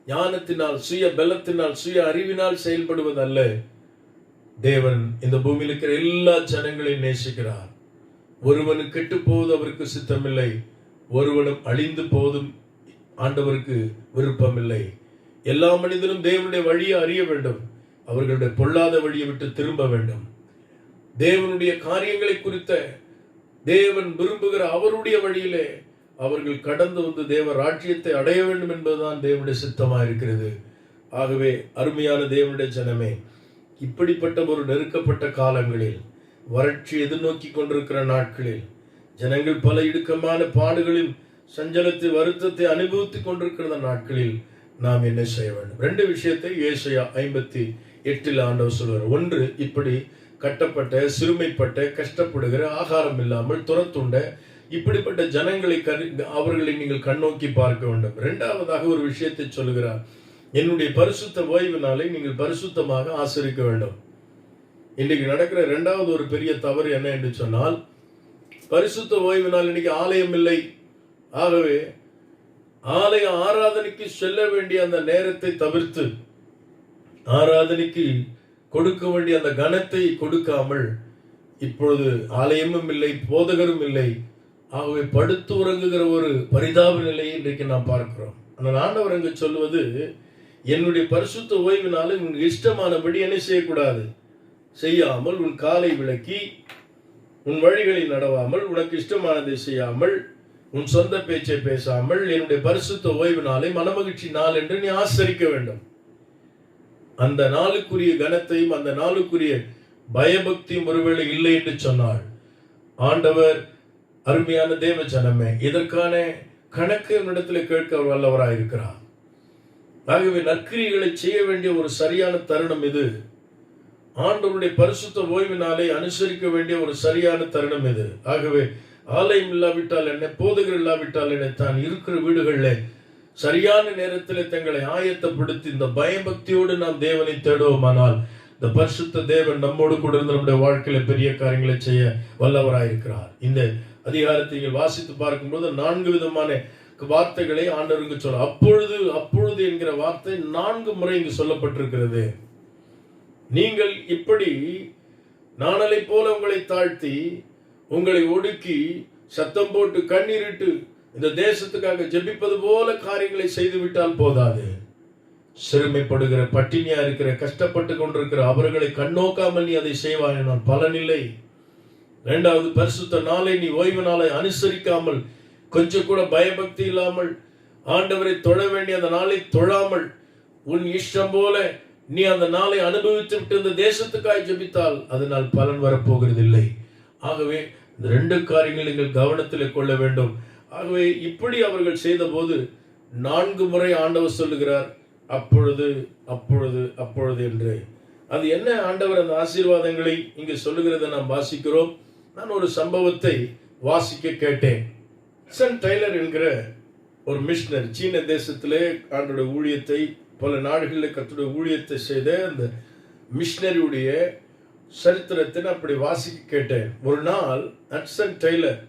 B: ஞானத்தினால், சுய பலத்தினால், சுய அறிவினால் செயல்படுவதல்ல. தேவன் இந்த பூமியில் இருக்கிற எல்லா ஜனங்களையும் நேசிக்கிறார். ஒருவனு கெட்டு போவது அவருக்கு சித்தமில்லை, ஒருவனும் அழிந்து போவதும் ஆண்டவருக்கு விருப்பமில்லை. எல்லா மனிதனும் தேவனுடைய வழியை அறிய வேண்டும். அவர்களுடைய பொல்லாத வழியை விட்டு திரும்ப வேண்டும். தேவனுடைய காரியங்களை குறித்த தேவன் விரும்புகிற அவருடைய வழியிலே அவர்கள் கடந்து வந்து தேவ ராஜ்யத்தை அடைய வேண்டும் என்பதுதான் தேவனுடைய சித்தமாக இருக்கிறது. ஆகவே அருமையான தேவனுடைய ஜனமே, இப்படிப்பட்ட ஒரு நெருக்கப்பட்ட காலங்களில், வறட்சி எதிர்நோக்கி கொண்டிருக்கிற நாட்களில், ஜனங்கள் பல இடுக்கமான பாடுகளில் சஞ்சலத்தை, வருத்தத்தை அனுபவித்துக் கொண்டிருக்கிற நாட்களில் நாம் என்ன செய்ய வேண்டும்? 2 விஷயத்தை ஏசாயா 58 ஆண்டவர் சொல்வார். 1, இப்படி கட்டப்பட்ட, சிறுமைப்பட்ட, கஷ்டப்படுகிற, ஆகாரம் இல்லாமல் துரத்துண்ட இப்படிப்பட்ட ஜனங்களை அவர்களை நீங்கள் கண்ணோக்கி பார்க்க வேண்டும். 2வதாக ஒரு விஷயத்தை சொல்லுகிறார். என்னுடைய பரிசுத்த ஓய்வு நாளை நீங்கள் பரிசுத்தமாக ஆசரிக்க வேண்டும். இன்றைக்கு நடக்கிற 2வது ஒரு பெரிய தவறு என்ன என்று சொன்னால், பரிசுத்த ஓய்வு நாள் இன்னைக்கு ஆலயம் இல்லை. ஆகவே ஆலய ஆராதனைக்கு செல்ல வேண்டிய அந்த நேரத்தை தவிர்த்து, ஆராதனைக்கு கொடுக்க வேண்டிய அந்த கனத்தை கொடுக்காமல், இப்பொழுது ஆலயமும் இல்லை, போதகரும் இல்லை. ஆகவே படுத்து உறங்குகிற ஒரு பரிதாப நிலையை இன்றைக்கு நாம் பார்க்கிறோம். ஆனால் ஆண்டவர் அங்கு சொல்வது, என்னுடைய பரிசுத்த ஓய்வினால உன் இஷ்டமானபடி என்ன செய்யக்கூடாது, செய்யாமல், உன் காலை விலக்கி உன் வழிகளை நடவாமல், உனக்கு இஷ்டமானதை செய்யாமல், உன் சொந்த பேச்சை பேசாமல், என்னுடைய பரிசுத்த ஓய்வு நாளை மனமகிழ்ச்சி நாள் என்று நீ ஆசரிக்க வேண்டும். அந்த நாளுக்குரிய கனத்தையும் அந்த நாளுக்குரிய பயபக்தியும் ஒருவேளை இல்லை என்று சொன்னாள். ஆண்டவர் அருமையான தேவ ஜனமே, இதற்கான கணக்கு என்னிடத்தில் கேட்க அவர் வல்லவராயிருக்கிறார். ஆகவே நற்கிரிகளை செய்ய வேண்டிய ஒரு சரியான தருணம் இது. ஆண்டவருடைய பரிசுத்த ஓய்வினாலே அனுசரிக்க வேண்டிய ஒரு சரியான தருணம் இது. ஆகவே ஆலயம் இல்லாவிட்டால் என்ன, போதகர் இல்லாவிட்டால் என்ன, தான் இருக்கிற வீடுகளில் சரியான நேரத்தில் தங்களை ஆயத்தப்படுத்தி இந்த பயபக்தியோடு நாம் தேவனை தேடுவோமானால் இந்த பரிசுத்த தேவன் நம்மோடு கூட இருந்து நம்முடைய வாழ்க்கையில பெரிய காரியங்களை செய்ய வல்லவராயிருக்கிறார். இந்த அதிகாரத்தை நீங்கள் வாசித்து பார்க்கும்போது 4 விதமான வார்த்தைகளை ஆண்டவருக்கு சொல்ல, அப்பொழுது அப்பொழுது என்கிற வார்த்தை 4 முறை இங்கு சொல்லப்பட்டிருக்கிறது. நீங்கள் இப்படி நாணலை போல உங்களை தாழ்த்தி உங்களை ஒடுக்கி சத்தம் போட்டு கண்ணீரிட்டு இந்த தேசத்துக்காக ஜெபிப்பது போல காரியங்களை செய்துவிட்டால் போதாது. சிறுமைப்படுகிற, பட்டினியா இருக்கிற, கஷ்டப்பட்டு கொண்டிருக்கிற அவர்களை கண்ணோக்காமல் நீ அதை செய்வாய், பலனில்லை. 2வது, பரிசுத்த நாளை நீ ஓய்வு நாளை அனுசரிக்காமல், கொஞ்சம் கூட பயபக்தி இல்லாமல், ஆண்டவரை தொழ வேண்டிய அந்த நாளை தொழாமல், உன் இஷ்டம் போல நீ அந்த நாளை அனுபவித்து விட்டு இந்த தேசத்துக்காய் ஜெபித்தால் அதனால் பலன் வரப்போகிறது இல்லை. ஆகவே இந்த 2 காரியங்களை நீங்கள் கவனத்தில் கொள்ள வேண்டும். ஆகவே இப்படி அவர்கள் செய்த போது 4 முறை ஆண்டவர் சொல்லுகிறார், அப்பொழுது அப்பொழுது அப்பொழுது என்று. அது என்ன ஆண்டவர் அந்த ஆசீர்வாதங்களை இங்கு சொல்லுகிறத நாம் வாசிக்கிறோம். நான் ஒரு சம்பவத்தை வாசிக்க கேட்டேன். ஹட்சன் டெய்லர் என்கிற ஒரு மிஷனர் சீன தேசத்திலே ஆண்டோட ஊழியத்தை, பல நாடுகளில் கர்த்தருடைய ஊழியத்தை செய்த அந்த மிஷனரியுடைய சரித்திரத்தை அப்படி வாசிக்க கேட்டேன். ஒரு நாள் ஹட்சன் டெய்லர்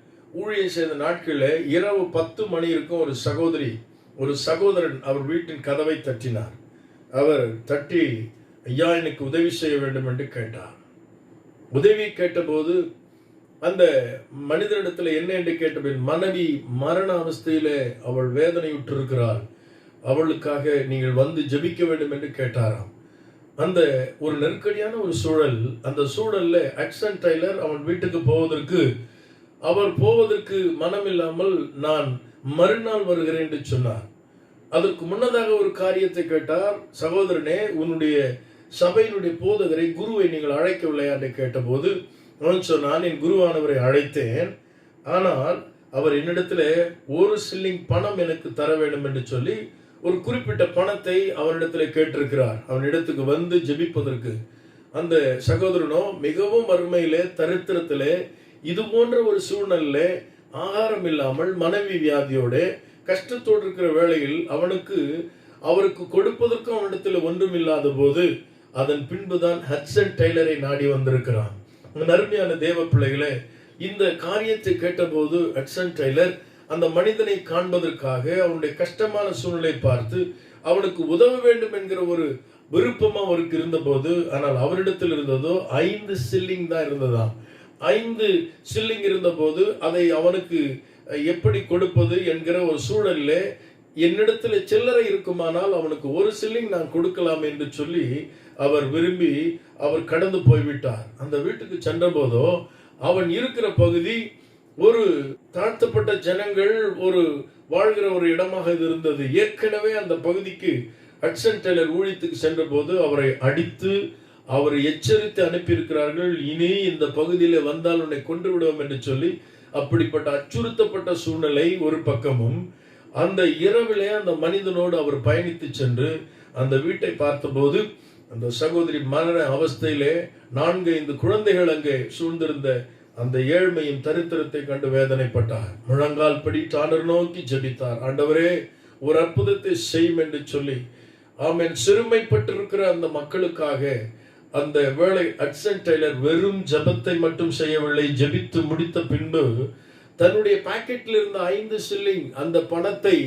B: ஊழியம் செய்த நாட்களில் இரவு 10 மணி இருக்கும் ஒரு சகோதரன் அவர் வீட்டின் கதவை தட்டினார். அவர் தட்டி, ஐயா எனக்கு உதவி செய்ய வேண்டும் என்று கேட்டார். உதவி கேட்டபோது அந்த மனிதனிடத்தில் என்ன என்று கேட்டபின், மனைவி மரண அவஸ்தையிலே அவள் வேதனையுற்றிருக்கிறாள், அவளுக்காக நீங்கள் வந்து ஜெபிக்க வேண்டும் என்று கேட்டாராம். அந்த ஒரு நெருக்கடியான ஒரு சூழல், அந்த சூழல்ல ஹட்சன் டெய்லர் அவன் வீட்டுக்கு போவதற்கு மனமில்லாமல் நான் மறுநாள் வருகிறேன் என்று சொன்னார். அதற்கு முன்னதாக ஒரு காரியத்தை கேட்டார். சகோதரனே, உன்னுடைய சபையினுடைய போதகரை, குருவை நீங்கள் அழைக்கவில்லையா என்று கேட்டபோது அவன் சொன்னான், என் குருவானவரை அழைத்தேன், ஆனால் அவர் என்னிடத்துல 1 சில்லிங் பணம் எனக்கு தர வேண்டும் என்று சொல்லி ஒரு குறிப்பிட்ட பணத்தை அவனிடத்துல கேட்டிருக்கிறார், அவனிடத்துக்கு வந்து ஜெபிப்பதற்கு. அந்த சகோதரனோ மிகவும் வறுமையிலே, தரித்திரத்திலே, இது போன்ற ஒரு சூழ்நிலையில ஆகாரம் இல்லாமல், மனைவி வியாதியோட கஷ்டத்தோடு இருக்கிற வேளையில் அவருக்கு கொடுப்பதற்கும் அவனிடத்தில் ஒன்றும் இல்லாத போது அதன் பின்புதான் ஹட்சன் டெய்லரை நாடி வந்திருக்கிறான். அருமையான தேவ பிள்ளைகளே, இந்த காரியத்தை கேட்டபோது ஹட்சன் டெய்லர் அந்த மனிதனை காண்பதற்காக அவனுடைய கஷ்டமான சூழ்நிலை பார்த்து அவனுக்கு உதவ வேண்டும் என்கிற ஒரு விருப்பம் அவருக்கு இருந்தபோது, ஆனால் அவரிடத்தில் இருந்ததோ 5 சில்லிங் தான் இருந்ததாம். 5 சில்லிங் இருந்தபோது அதை அவனுக்கு எப்படி கொடுப்பது என்கிற ஒரு சூழலில், என்னிடத்தில் சில்லறை இருக்குமானால் அவனுக்கு 1 சில்லிங் நான் கொடுக்கலாம் என்று சொல்லி அவர் விரும்பி அவர் கடந்து போய்விட்டார். அந்த வீட்டுக்கு சென்ற போதோ அவன் இருக்கிற பகுதி ஒரு தாழ்த்தப்பட்ட ஜனங்கள் ஒரு வாழ்கிற ஒரு இடமாக இது இருந்தது. ஏற்கனவே அந்த பகுதிக்கு ஹட்சன் டெய்லர் ஊழியத்துக்கு சென்ற போது அவரை அடித்து அவரை எச்சரித்து அனுப்பியிருக்கிறார்கள், இனி இந்த பகுதியில் வந்தால் உன்னை கொன்று விடுவோம் என்று சொல்லி. அப்படிப்பட்ட அச்சுறுத்தப்பட்ட சூழ்நிலை ஒரு பக்கமும், அந்த இரவிலே அந்த மனிதனோடு அவர் பயணித்து சென்று அந்த வீட்டை பார்த்தபோது அந்த சகோதரி மரண அவஸ்தையிலே 4-5 குழந்தைகள் அங்கே சூழ்ந்திருந்த அந்த ஏழ்மையும் தரித்திரத்தை கண்டு வேதனைப்பட்டார். முழங்கால் படிட்டு ஆண்டவர் நோக்கி ஜெபித்தார், ஆண்டவரே ஒரு அற்புதத்தை செய்யும் என்று சொல்லி. ஆமென். சிறுமைப்பட்டிருக்கிற அந்த மக்களுக்காக அந்த வேளை ஹட்சன் டெய்லர் வெறும் ஜெபத்தை மட்டும் செய்யவில்லை. ஜெபித்து முடித்த பின்பு தன்னுடைய பாக்கெட்டில் இருந்த 5 சில்லிங் அந்த பணத்தை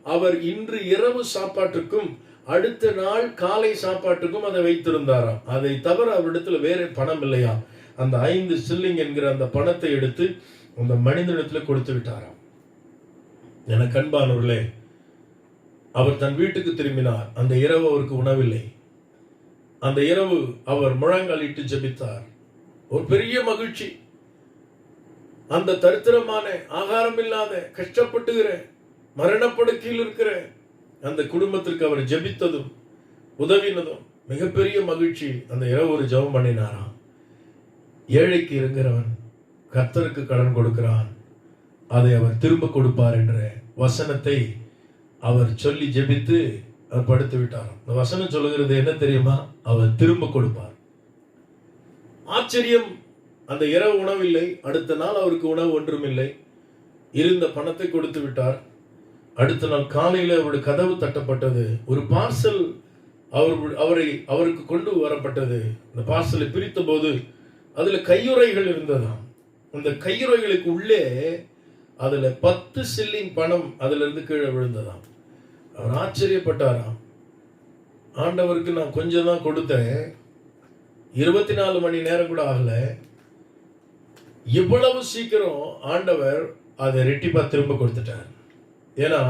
B: அவர் இன்று இரவு சாப்பாட்டுக்கும் அடுத்த நாள் காலை சாப்பாட்டுக்கும் அதை வைத்திருந்தாராம். அதை தவிர அவரிடத்துல வேற பணம் இல்லையா. அந்த 5 சில்லிங் என்கிற அந்த பணத்தை எடுத்து அந்த மனிதனிடத்துல கொடுத்து விட்டாராம். எனக்கு அன்பானவர்களே, அவர் தன் வீட்டுக்கு திரும்பினார். அந்த இரவு அவருக்கு உணவில்லை. அந்த இரவு அவர் முழங்காலிட்டு ஜெபித்தார். ஒரு பெரிய மகிழ்ச்சி. அந்த தரித்திரமான, ஆகாரம் இல்லாத, கஷ்டப்பட்டுகிற, மரணப்படுக்கையில் இருக்கிற அந்த குடும்பத்திற்கு அவர் ஜெபித்ததும் உதவினதும் மிகப்பெரிய மகிழ்ச்சி. அந்த இரவு ஒரு ஜெபம் பண்ணினாராம். ஏழைக்கு இருக்கிறவன் கர்த்தருக்கு கடன் கொடுக்கிறான், அதை அவர் திரும்ப கொடுப்பார் என்ற வசனத்தை அவர் சொல்லி ஜெபித்து அவர் படுத்து விட்டாராம். இந்த வசனம் சொல்லுகிறது என்ன தெரியுமா? அவர் திரும்ப கொடுப்பார். ஆச்சரியம், அந்த இரவு உணவில்லை, அடுத்த நாள் அவருக்கு உணவு ஒன்றுமில்லை. இருந்த பணத்தை கொடுத்து விட்டார். அடுத்த நாள் காலையில் அவருடைய கதவு தட்டப்பட்டது. ஒரு பார்சல் அவருக்கு கொண்டு வரப்பட்டது. இந்த பார்சலை பிரித்த போது அதுல கையுறைகள் இருந்ததாம். அந்த கையுறைகளுக்கு உள்ளே அதுல 10 சில்லிங் பணம் அதுல இருந்து கீழே விழுந்ததாம். அவர் ஆச்சரியப்பட்டாராம். ஆண்டவருக்கு நான் கொஞ்சம் தான் கொடுத்தேன், 24 மணி நேரம் கூட ஆகல, இவ்வளவு சீக்கிரம் ஆண்டவர் அதை ரெட்டிப்பா திரும்ப கொடுத்துட்டார். ஏன்னா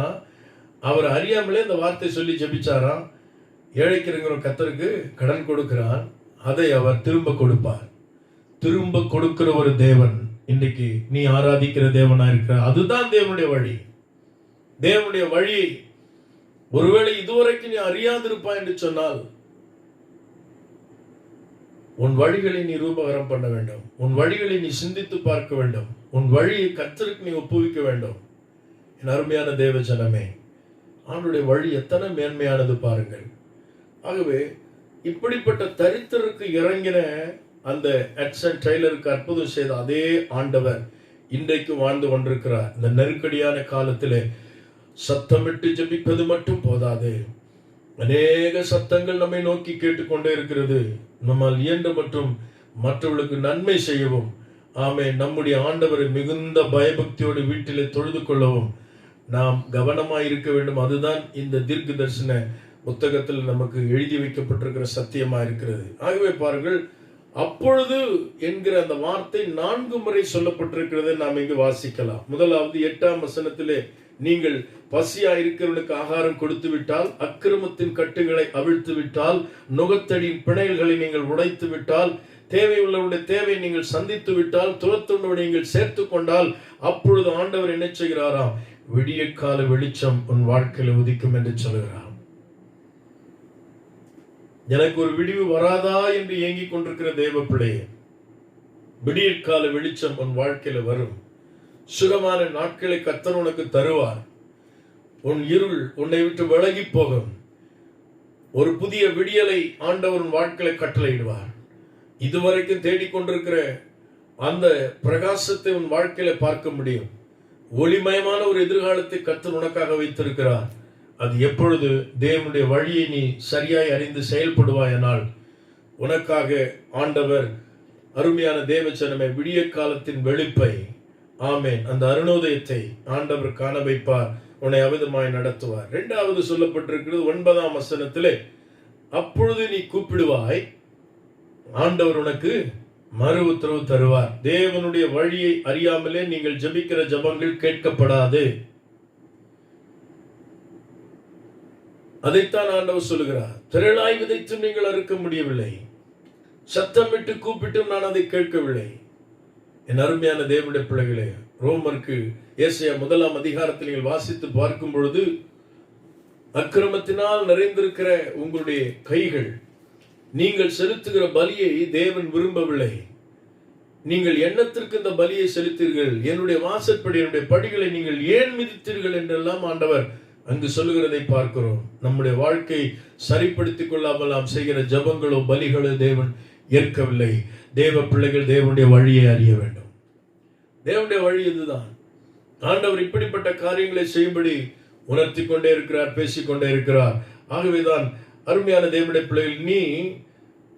B: அவர் அறியாமலே இந்த வார்த்தை சொல்லி ஜெபிச்சாராம். ஏழைக்கு இருக்கிற கர்த்தருக்கு கடன் கொடுக்கிறான், அதை அவர் திரும்ப கொடுப்பார். திரும்ப கொடுக்கிற ஒரு தேவன் இன்னைக்கு நீ ஆராதிக்கிற தேவனா இருக்கிற, அதுதான் தேவனுடைய வழி. தேவனுடைய வழி ஒருவேளை இதுவரைக்கும் நீ அறியாதிருப்பாய் என்று சொன்னால், உன் வழிகளை நீ ரூபகரம் பண்ண வேண்டும். உன் வழிகளை நீ சிந்தித்து பார்க்க வேண்டும். உன் வழியை கர்த்தருக்கு நீ ஒப்புவிக்க வேண்டும். என் அருமையான தேவ ஜனமே, அவனுடைய வழி எத்தனை மேன்மையானது பாருங்கள். ஆகவே இப்படிப்பட்ட தரித்திற்கு இறங்கின அந்த எட்சன் டெய்லருக்கு அற்புதம் செய்த அதே ஆண்டவர் இன்றைக்கு வாழ்ந்து கொண்டிருக்கிறார். இந்த நெருக்கடியான காலத்திலே சத்தமிட்டு ஜெபிப்பது மட்டும் போதாது, அநேக சத்தங்கள் நம்மை நோக்கி கேட்டுக்கொண்டே இருக்கிறது. நம்மால் இயன்ற மற்றும் மற்றவர்களுக்கு நன்மை செய்யவும், ஆமே, நம்முடைய ஆண்டவரை மிகுந்த பயபக்தியோடு வீட்டிலே தொழுது கொள்ளவும் நாம் கவனமாய் இருக்க வேண்டும். அதுதான் இந்த தீர்க்க தரிசன புத்தகத்தில் நமக்கு எழுதி வைக்கப்பட்டிருக்கிற சத்தியமா இருக்கிறது. ஆகவே பாருங்கள், அப்பொழுது என்கிற அந்த வார்த்தை 4 முறை சொல்லப்பட்டிருக்கிறது. நாம் இங்கு வாசிக்கலாம். முதலாவது 8ஆம் வசனத்திலே, நீங்கள் பசியா இருக்கிறவர்களுக்கு ஆகாரம் கொடுத்து விட்டால், அக்கிரமத்தின் கட்டுகளை அவிழ்த்து விட்டால், நுகத்தடியின் பிணைல்களை நீங்கள் உடைத்து விட்டால், தேவை உள்ளவருடைய தேவை நீங்கள் சந்தித்து விட்டால், துரத்துண்டவரை நீங்கள் சேர்த்து கொண்டால், அப்பொழுது ஆண்டவர் என்ன செய்கிறாராம்? விடிய கால வெளிச்சம் உன் வாழ்க்கையில் உதிக்கும் என்று சொல்கிறார். எனக்கு ஒரு விடிவு வராதா என்று ஏங்கிக் கொண்டிருக்கிற தேவ பிள்ளையே, விடியற்கால வெளிச்சம் உன் வாழ்க்கையில வரும். சுகமான நாட்களை கர்த்தர் உனக்கு தருவார். உன் இருள் உன்னை விட்டு விலகி போகும். ஒரு புதிய விடியலை ஆண்டவர் உன் வாழ்க்கையில கட்டளையிடுவார். இதுவரைக்கும் தேடிக்கொண்டிருக்கிற அந்த பிரகாசத்தை உன் வாழ்க்கையில பார்க்க முடியும். ஒளிமயமான ஒரு எதிர்காலத்தை கர்த்தர் உனக்காக வைத்திருக்கிறார். அது எப்பொழுது தேவனுடைய வழியை நீ சரியாய் அறிந்து செயல்படுவாயானால், உனக்காக ஆண்டவர் அருமையான தேவச்சனமே விடிய காலத்தின் வெளிப்பை, ஆமேன், அந்த அருணோதயத்தை ஆண்டவர் காண வைப்பார். உன்னை அவிதமாய் நடத்துவார். 2வது சொல்லப்பட்டிருக்கிறது 9ஆம் வசனத்திலே, அப்பொழுது நீ கூப்பிடுவாய், ஆண்டவர் உனக்கு மறு உத்தரவு தருவார். தேவனுடைய வழியை அறியாமலே நீங்கள் ஜெபிக்கிற ஜெபங்கள் கேட்கப்படாது. அதைத்தான் ஆண்டவர் சொல்லுகிறார். திரளாய் விதைத்தும் நீங்கள் அறுக்க முடியவில்லை, சத்தமிட்டு கூப்பிட்டும் நான் அதை கேட்கவில்லை. என் அருமையான தேவனுடைய பிள்ளைகளே, ரோமருக்கு ஏசாயா 1ஆம் அதிகாரத்தில் நீங்கள் வாசித்து பார்க்கும் பொழுது, அக்கிரமத்தினால் நிறைந்திருக்கிற உங்களுடைய கைகள், நீங்கள் செலுத்துகிற பலியை தேவன் விரும்பவில்லை. நீங்கள் எண்ணத்திற்கு இந்த பலியை செலுத்தீர்கள், என்னுடைய வாசற்படி என்னுடைய படிகளை நீங்கள் ஏன் மிதித்தீர்கள் என்றெல்லாம் ஆண்டவர் அங்கு சொல்லுகிறதை பார்க்கிறோம். நம்முடைய வாழ்க்கை சரிப்படுத்திக் கொள்ளாமல் நாம் செய்கிற ஜபங்களோ பலிகளோ தேவன் ஏற்கவில்லை. தேவ பிள்ளைகள் தேவனுடைய வழியை அறிய வேண்டும். தேவனுடைய வழி இதுதான். ஆண்டவர் இப்படிப்பட்ட காரியங்களை செய்யும்படி உணர்த்தி கொண்டே இருக்கிறார், பேசிக்கொண்டே இருக்கிறார். ஆகவேதான் அருமையான தேவனுடைய பிள்ளைகள், நீ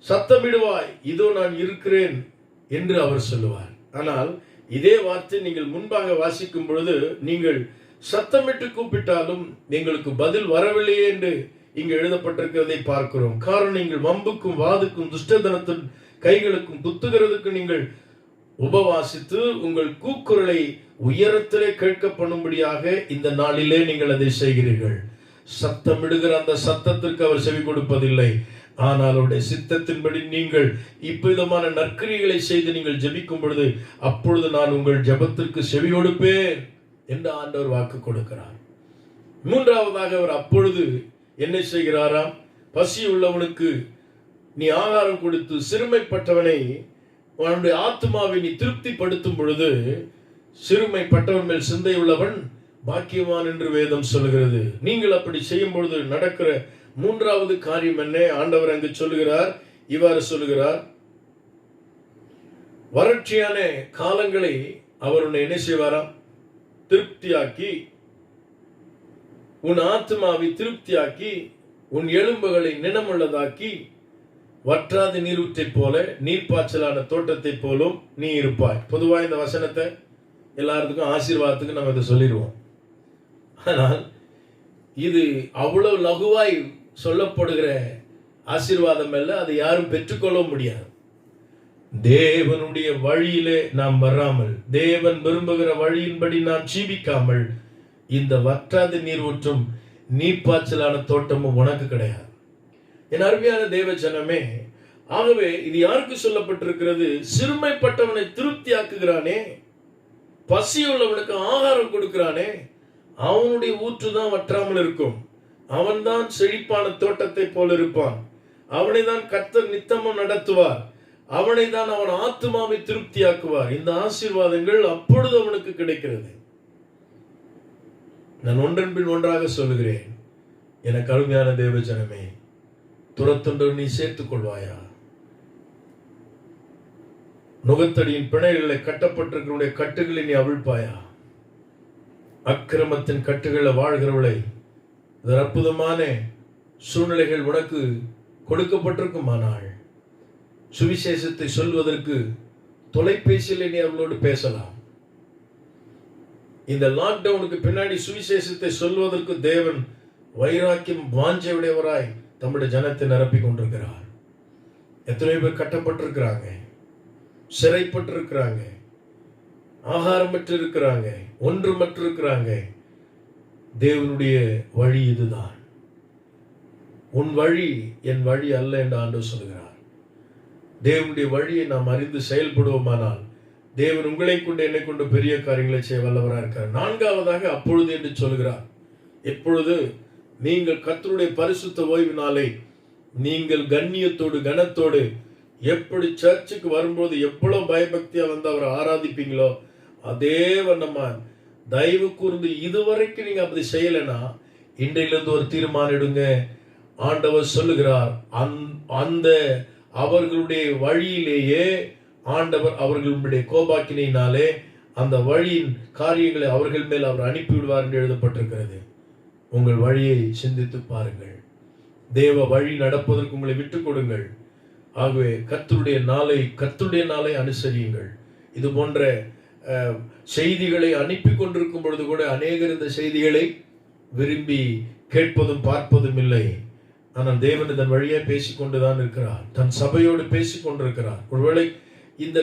B: சத்தமிடுவாய், இதோ நான் இருக்கிறேன் என்று அவர் சொல்லுவார். ஆனால் இதே வார்த்தை நீங்கள் முன்பாக வாசிக்கும் பொழுது, நீங்கள் சத்தமிட்டு கூப்பிட்டாலும் எங்களுக்கு பதில் வரவில்லையே என்று இங்கு எழுதப்பட்டிருக்கிறதை பார்க்கிறோம். காரணம், நீங்கள் வம்புக்கும் வாதுக்கும் துஷ்டதனத்தின் கைகளுக்கும் குத்துகிறதுக்கு நீங்கள் உபவாசித்து உங்கள் கூக்குரலை உயரத்திலே கேட்கப்படும்படியாக இந்த நாளிலே நீங்கள் அதை செய்கிறீர்கள். சத்தமிடுகிற அந்த சத்தத்திற்கு அவர் செவி கொடுப்பதில்லை. ஆனால் அவருடைய சித்தத்தின்படி நீங்கள் இவ்விதமான நற்கிரிகளை செய்து நீங்கள் ஜெபிக்கும் பொழுது, அப்பொழுது நான் உங்கள் ஜெபத்திற்கு செவி கொடுப்பேன் என்று ஆண்டவர் வாக்கு கொடுக்கிறார். 3வதாக அவர் அப்பொழுது என்ன செய்கிறாராம்? பசி உள்ளவனுக்கு நீ ஆகாரம் கொடுத்து, சிறுமைப்பட்டவனை, அவனுடைய ஆத்மாவை நீ திருப்திப்படுத்தும் பொழுது, சிறுமைப்பட்டவன் மேல் சிந்தை உள்ளவன் பாக்கியவான் என்று வேதம் சொல்லுகிறது. நீங்கள் அப்படி செய்யும் பொழுது நடக்கிற மூன்றாவது காரியம் என்ன? ஆண்டவர் அங்கு சொல்லுகிறார், இவ்வாறு சொல்லுகிறார், வறட்சியான காலங்களை அவர் உன்னை என்ன செய்வாராம்? திருப்தியாக்கி, உன் ஆத்மாவை திருப்தியாக்கி, உன் எலும்புகளை நினமுள்ளதாக்கி, வற்றாத நீரூற்றை போல நீர்ப்பாய்ச்சலான தோட்டத்தை போலும் நீ இருப்பாய். பொதுவா இந்த வசனத்தை எல்லாத்துக்கும் ஆசீர்வாதத்துக்கு நம்ம இதை சொல்லிடுவோம். ஆனால் இது அவ்வளவு லகுவாய் சொல்லப்படுகிற ஆசீர்வாதம் அல்ல. அதை யாரும் பெற்றுக்கொள்ள முடியாது. தேவனுடைய வழியிலே நாம் வராமல், தேவன் விரும்புகிற வழியின்படி நாம் ஜீவிக்காமல், இந்த வற்றாத நீர் ஊற்றும் நீர்ப்பாய்ச்சலான தோட்டமும் உனக்கு கிடையாது. என் அருமையான தேவ ஜனமே, ஆகவே இது யாருக்கு சொல்லப்பட்டிருக்கிறது? சிறுமைப்பட்டவனை திருப்தியாக்குகிறானே, பசியுள்ளவனுக்கு ஆகாரம் கொடுக்கிறானே, அவனுடைய ஊற்று தான் வற்றாமல் இருக்கும். அவன்தான் செழிப்பான தோட்டத்தை போல இருப்பான். அவனை தான் கர்த்தர் நித்தமும் நடத்துவார். அவனை தான் அவன் ஆத்மாவை திருப்தியாக்குவார். இந்த ஆசீர்வாதங்கள் அப்பொழுது அவனுக்கு கிடைக்கிறது. நான் ஒன்றன் பின் ஒன்றாக சொல்லுகிறேன். எனக்கு அருமையான தேவ ஜனமே, துரத்தொன்று நீ சேர்த்துக் கொள்வாயா? நுகத்தடியின் பிணைகளை கட்டப்பட்டிருக்கிற கட்டுகளை நீ அவிழ்ப்பாயா? அக்கிரமத்தின் கட்டுகளை வாழ்கிறவளை, அற்புதமான சூழ்நிலைகள் உனக்கு கொடுக்கப்பட்டிருக்குமானால் சுவிசேஷத்தை சொல்வதற்கு தொலைபேசியில் நீ அவளோடு பேசலாம். இந்த லாக்டவுனுக்கு பின்னாடி சுவிசேஷத்தை சொல்வதற்கு தேவன் வைராக்கியம் வாஞ்சையுடையவராய் தம்முடைய ஜனத்தை நிரப்பிக் கொண்டிருக்கிறார். எத்தனை பேர் கட்டப்பட்டிருக்கிறாங்க, சிறைப்பட்டிருக்கிறாங்க, ஆகாரமற்று இருக்கிறாங்க, ஒன்றுமற்று இருக்கிறாங்க. தேவனுடைய வழி இதுதான். உன் வழி என் வழி அல்ல என்று ஆண்டவர் சொல்கிறார். தேவனுடைய வழியை நாம் அறிந்து செயல்படுவோமானால் தேவன் உங்களை கொண்டு என்னை கொண்டு பெரிய காரியங்களை செய்ய வல்லவராக இருக்கிறார். நான்காவதாக அப்பொழுது என்று சொல்கிறார். எப்பொழுது நீங்கள் கர்த்தருடைய பரிசுத்த ஓய்வினாலே நீங்கள் கண்ணியத்தோடு கனத்தோடு எப்படி சர்ச்சுக்கு வரும்போது எவ்வளவு பயபக்தியா வந்து அவரை ஆராதிப்பீங்களோ அதே வண்ணமா தயவு கூர்ந்து இதுவரைக்கும் நீங்க அப்படி செய்யலைன்னா இன்றையிலிருந்து ஒரு தீர்மானம் எடுங்க. ஆண்டவர் சொல்லுகிறார், அந்த அவர்களுடைய வழியிலேயே ஆண்டவர் அவர்களுடைய கோபாக்கினாலே அந்த வழியின் காரியங்களை அவர்கள் மேல் அவர் அனுப்பிவிடுவார் என்று எழுதப்பட்டிருக்கிறது. உங்கள் வழியை சிந்தித்து பாருங்கள். தேவ வழி நடப்பதற்கு உங்களை விட்டுக் கொடுங்கள். ஆகவே கர்த்தருடைய நாளை அனுசரியுங்கள். இது போன்ற செய்திகளை அனுப்பி கொண்டிருக்கும் பொழுது கூட அநேகர் இந்த செய்திகளை விரும்பி கேட்பதும் பார்ப்பதும் இல்லை. ஆனால் தேவன் இதன் வழியே பேசிக்கொண்டுதான் இருக்கிறார். தன் சபையோடு பேசிக் கொண்டிருக்கிறார். ஒருவேளை இந்த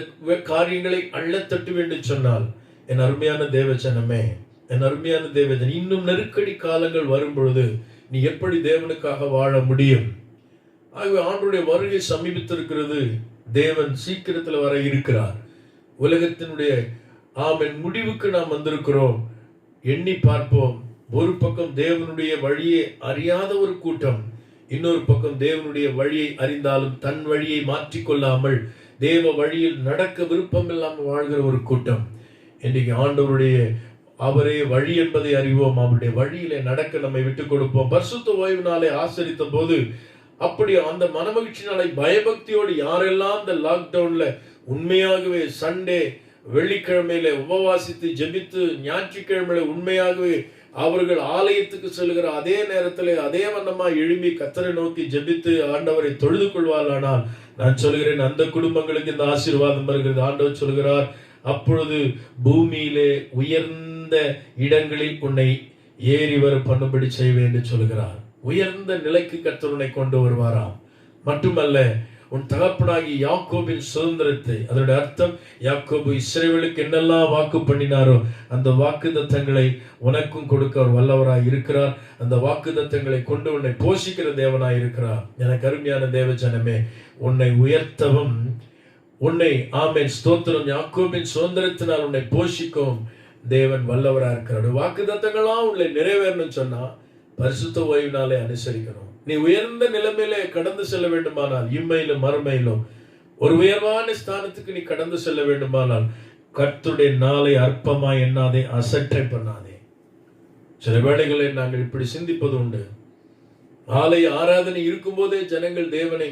B: காரியங்களை அள்ளத்தட்டு வேண்டும் சொன்னால், என் அருமையான தேவஜனமே, என் அருமையான தேவஜன், இன்னும் நெருக்கடி காலங்கள் வரும் பொழுது நீ எப்படி தேவனுக்காக வாழ முடியும்? ஆகவே ஆண்டவருடைய வருகை சமீபித்திருக்கிறது. தேவன் சீக்கிரத்தில் வர இருக்கிறார். உலகத்தினுடைய முடிவுக்கு நாம் வந்திருக்கிறோம். எண்ணி பார்ப்போம். ஒரு பக்கம் தேவனுடைய வழியை அறியாத ஒரு கூட்டம், இன்னொரு பக்கம் தேவனுடைய வழியை அறிந்தாலும் தன் வழியை மாற்றிக்கொள்ளாமல் தேவ வழியில் நடக்க விருப்பம் இல்லாமல் வாழ்கிற ஒரு கூட்டம். இன்றைக்கு ஆண்டவருடைய அவரே வழி என்பதை அறிவோம். அவருடைய வழியிலே நடக்க நம்மை விட்டுக் கொடுப்போம். பரிசுத்த ஓய்வு ஆசரித்த போது அப்படி அந்த மனமகிழ்ச்சினாலே பயபக்தியோடு யாரெல்லாம் இந்த லாக்டவுன்ல உண்மையாகவே சண்டே வெள்ளிக்கிழமையில உபவாசித்து ஜெபித்து ஞாயிற்றுக்கிழமையில உண்மையாகவே அவர்கள் ஆலயத்துக்கு செல்கிற அதே நேரத்தில் அதே வண்ணமா எழும்பி கர்த்தரை நோக்கி ஜெபித்து ஆண்டவரை தொழுது கொள்வார்களானால் நான் சொல்கிறேன், அந்த குடும்பங்களுக்கு இந்த ஆசீர்வாதம் வருகிறது. ஆண்டவர் சொல்கிறார், அப்பொழுது பூமியிலே உயர்ந்த இடங்களில் உன்னை ஏறி வர பண்ணும்படி செய்வேன் என்று சொல்கிறார். உயர்ந்த நிலைக்கு கர்த்தர் உன்னை கொண்டு வருவாராம். மட்டுமல்ல, உன் தகப்பனாகி யாக்கோபின் சுதந்திரத்தை, அதனுடைய அர்த்தம் யாக்கோபு இஸ்ரவேலுக்கு என்னெல்லாம் வாக்கு பண்ணினாரோ அந்த வாக்குத்தத்தங்களை உனக்கும் கொடுக்க அவர் வல்லவராய் இருக்கிறார். அந்த வாக்குத்தத்தங்களை கொண்டு உன்னை போஷிக்கிற தேவனாய் இருக்கிறார். எனக்கு அருமையான தேவஜனமே, உன்னை உயர்த்தவும் உன்னை ஸ்தோத்திரம் யாக்கோபின் சுதந்திரத்தினால் உன்னை போஷிக்கும் தேவன் வல்லவராய் இருக்கிறார். வாக்குத்தத்தங்களாம் உன்னை நிறைவேறணும்னு சொன்னா பரிசுத்த ஓய்வினாலே அனுசரிக்கணும். நீ உயர்ந்த நிலைமையிலே கடந்து செல்ல வேண்டுமானால், இம்மையிலும் மறுமையிலும் ஒரு உயர்வான ஸ்தானத்துக்கு நீ கடந்து செல்ல வேண்டுமானால் கர்த்தருடைய நாளை அற்பமாய் எண்ணாதே, அசட்டை பண்ணாதே. சில வேளைகளில் நாங்கள் இப்படி சிந்திப்பது உண்டு. ஆலய ஆராதனை இருக்கும்போதே ஜனங்கள் தேவனை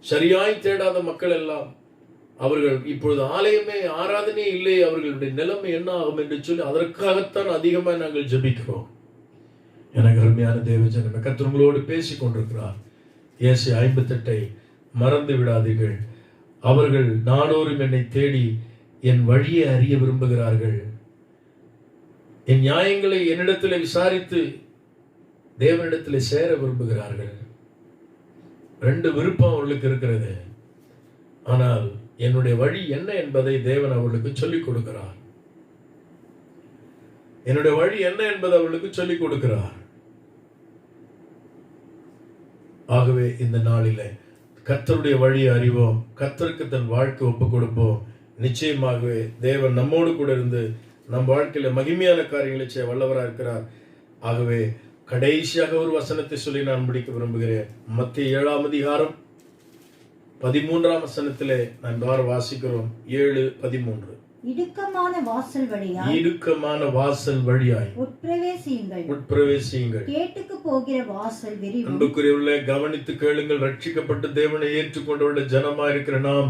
B: சரியாய் தேடாத மக்கள் எல்லாம், அவர்கள் இப்பொழுது ஆலயமே ஆராதனையே இல்லை, அவர்களுடைய நிலைமை என்ன ஆகும் என்று சொல்லி அதற்காகத்தான் அதிகமாக நாங்கள் ஜெபிக்கிறோம். எனக்கு அருமையான தேவ ஜனமே, கர்த்தர் உங்களோடு பேசிக் கொண்டிருக்கிறார். ஏசாயா 58 மறந்து விடாதீர்கள். அவர்கள் நாடோறும் என்னை தேடி என் வழியை அறிய விரும்புகிறார்கள். என் நியாயங்களை என்னிடத்தில் விசாரித்து தேவனிடத்தில் சேர விரும்புகிறார்கள். 2 விருப்பம் அவர்களுக்கு இருக்கிறது. ஆனால் என்னுடைய வழி என்ன என்பதை தேவன் அவர்களுக்கு சொல்லிக் கொடுக்கிறார். என்னுடைய வழி என்ன என்பதை அவர்களுக்கு சொல்லிக் கொடுக்கிறார். ஆகவே இந்த நாளில கர்த்தருடைய வழியை அறிவோம், கர்த்தருக்கு தன் வாழ்க்கை ஒப்புக் கொடுப்போம். நிச்சயமாகவே தேவன் நம்மோடு கூட இருந்து நம் வாழ்க்கையில மகிமையான காரியங்களை செய்ய வல்லவராக இருக்கிறார். ஆகவே கடைசியாக ஒரு வசனத்தை சொல்லி நான் முடிக்க விரும்புகிறேன். மத்திய 7ஆம் அதிகாரம் 13ஆம் வசனத்திலே நான் வாசிக்கிறோம். 7:13.
C: இடுக்கமான வாசல் வழியாய்
B: உட்பிரவேசியுங்கள்.
C: கேட்டுக்கு போகிற வாசல் விரிவும்.
B: அன்புக்குரியவர்களே, கவனித்து கேளுங்கள். ரட்சிக்கப்பட்டு தேவனை ஏற்றுக்கொண்டவருடைய ஜனமா இருக்கிற நாம்,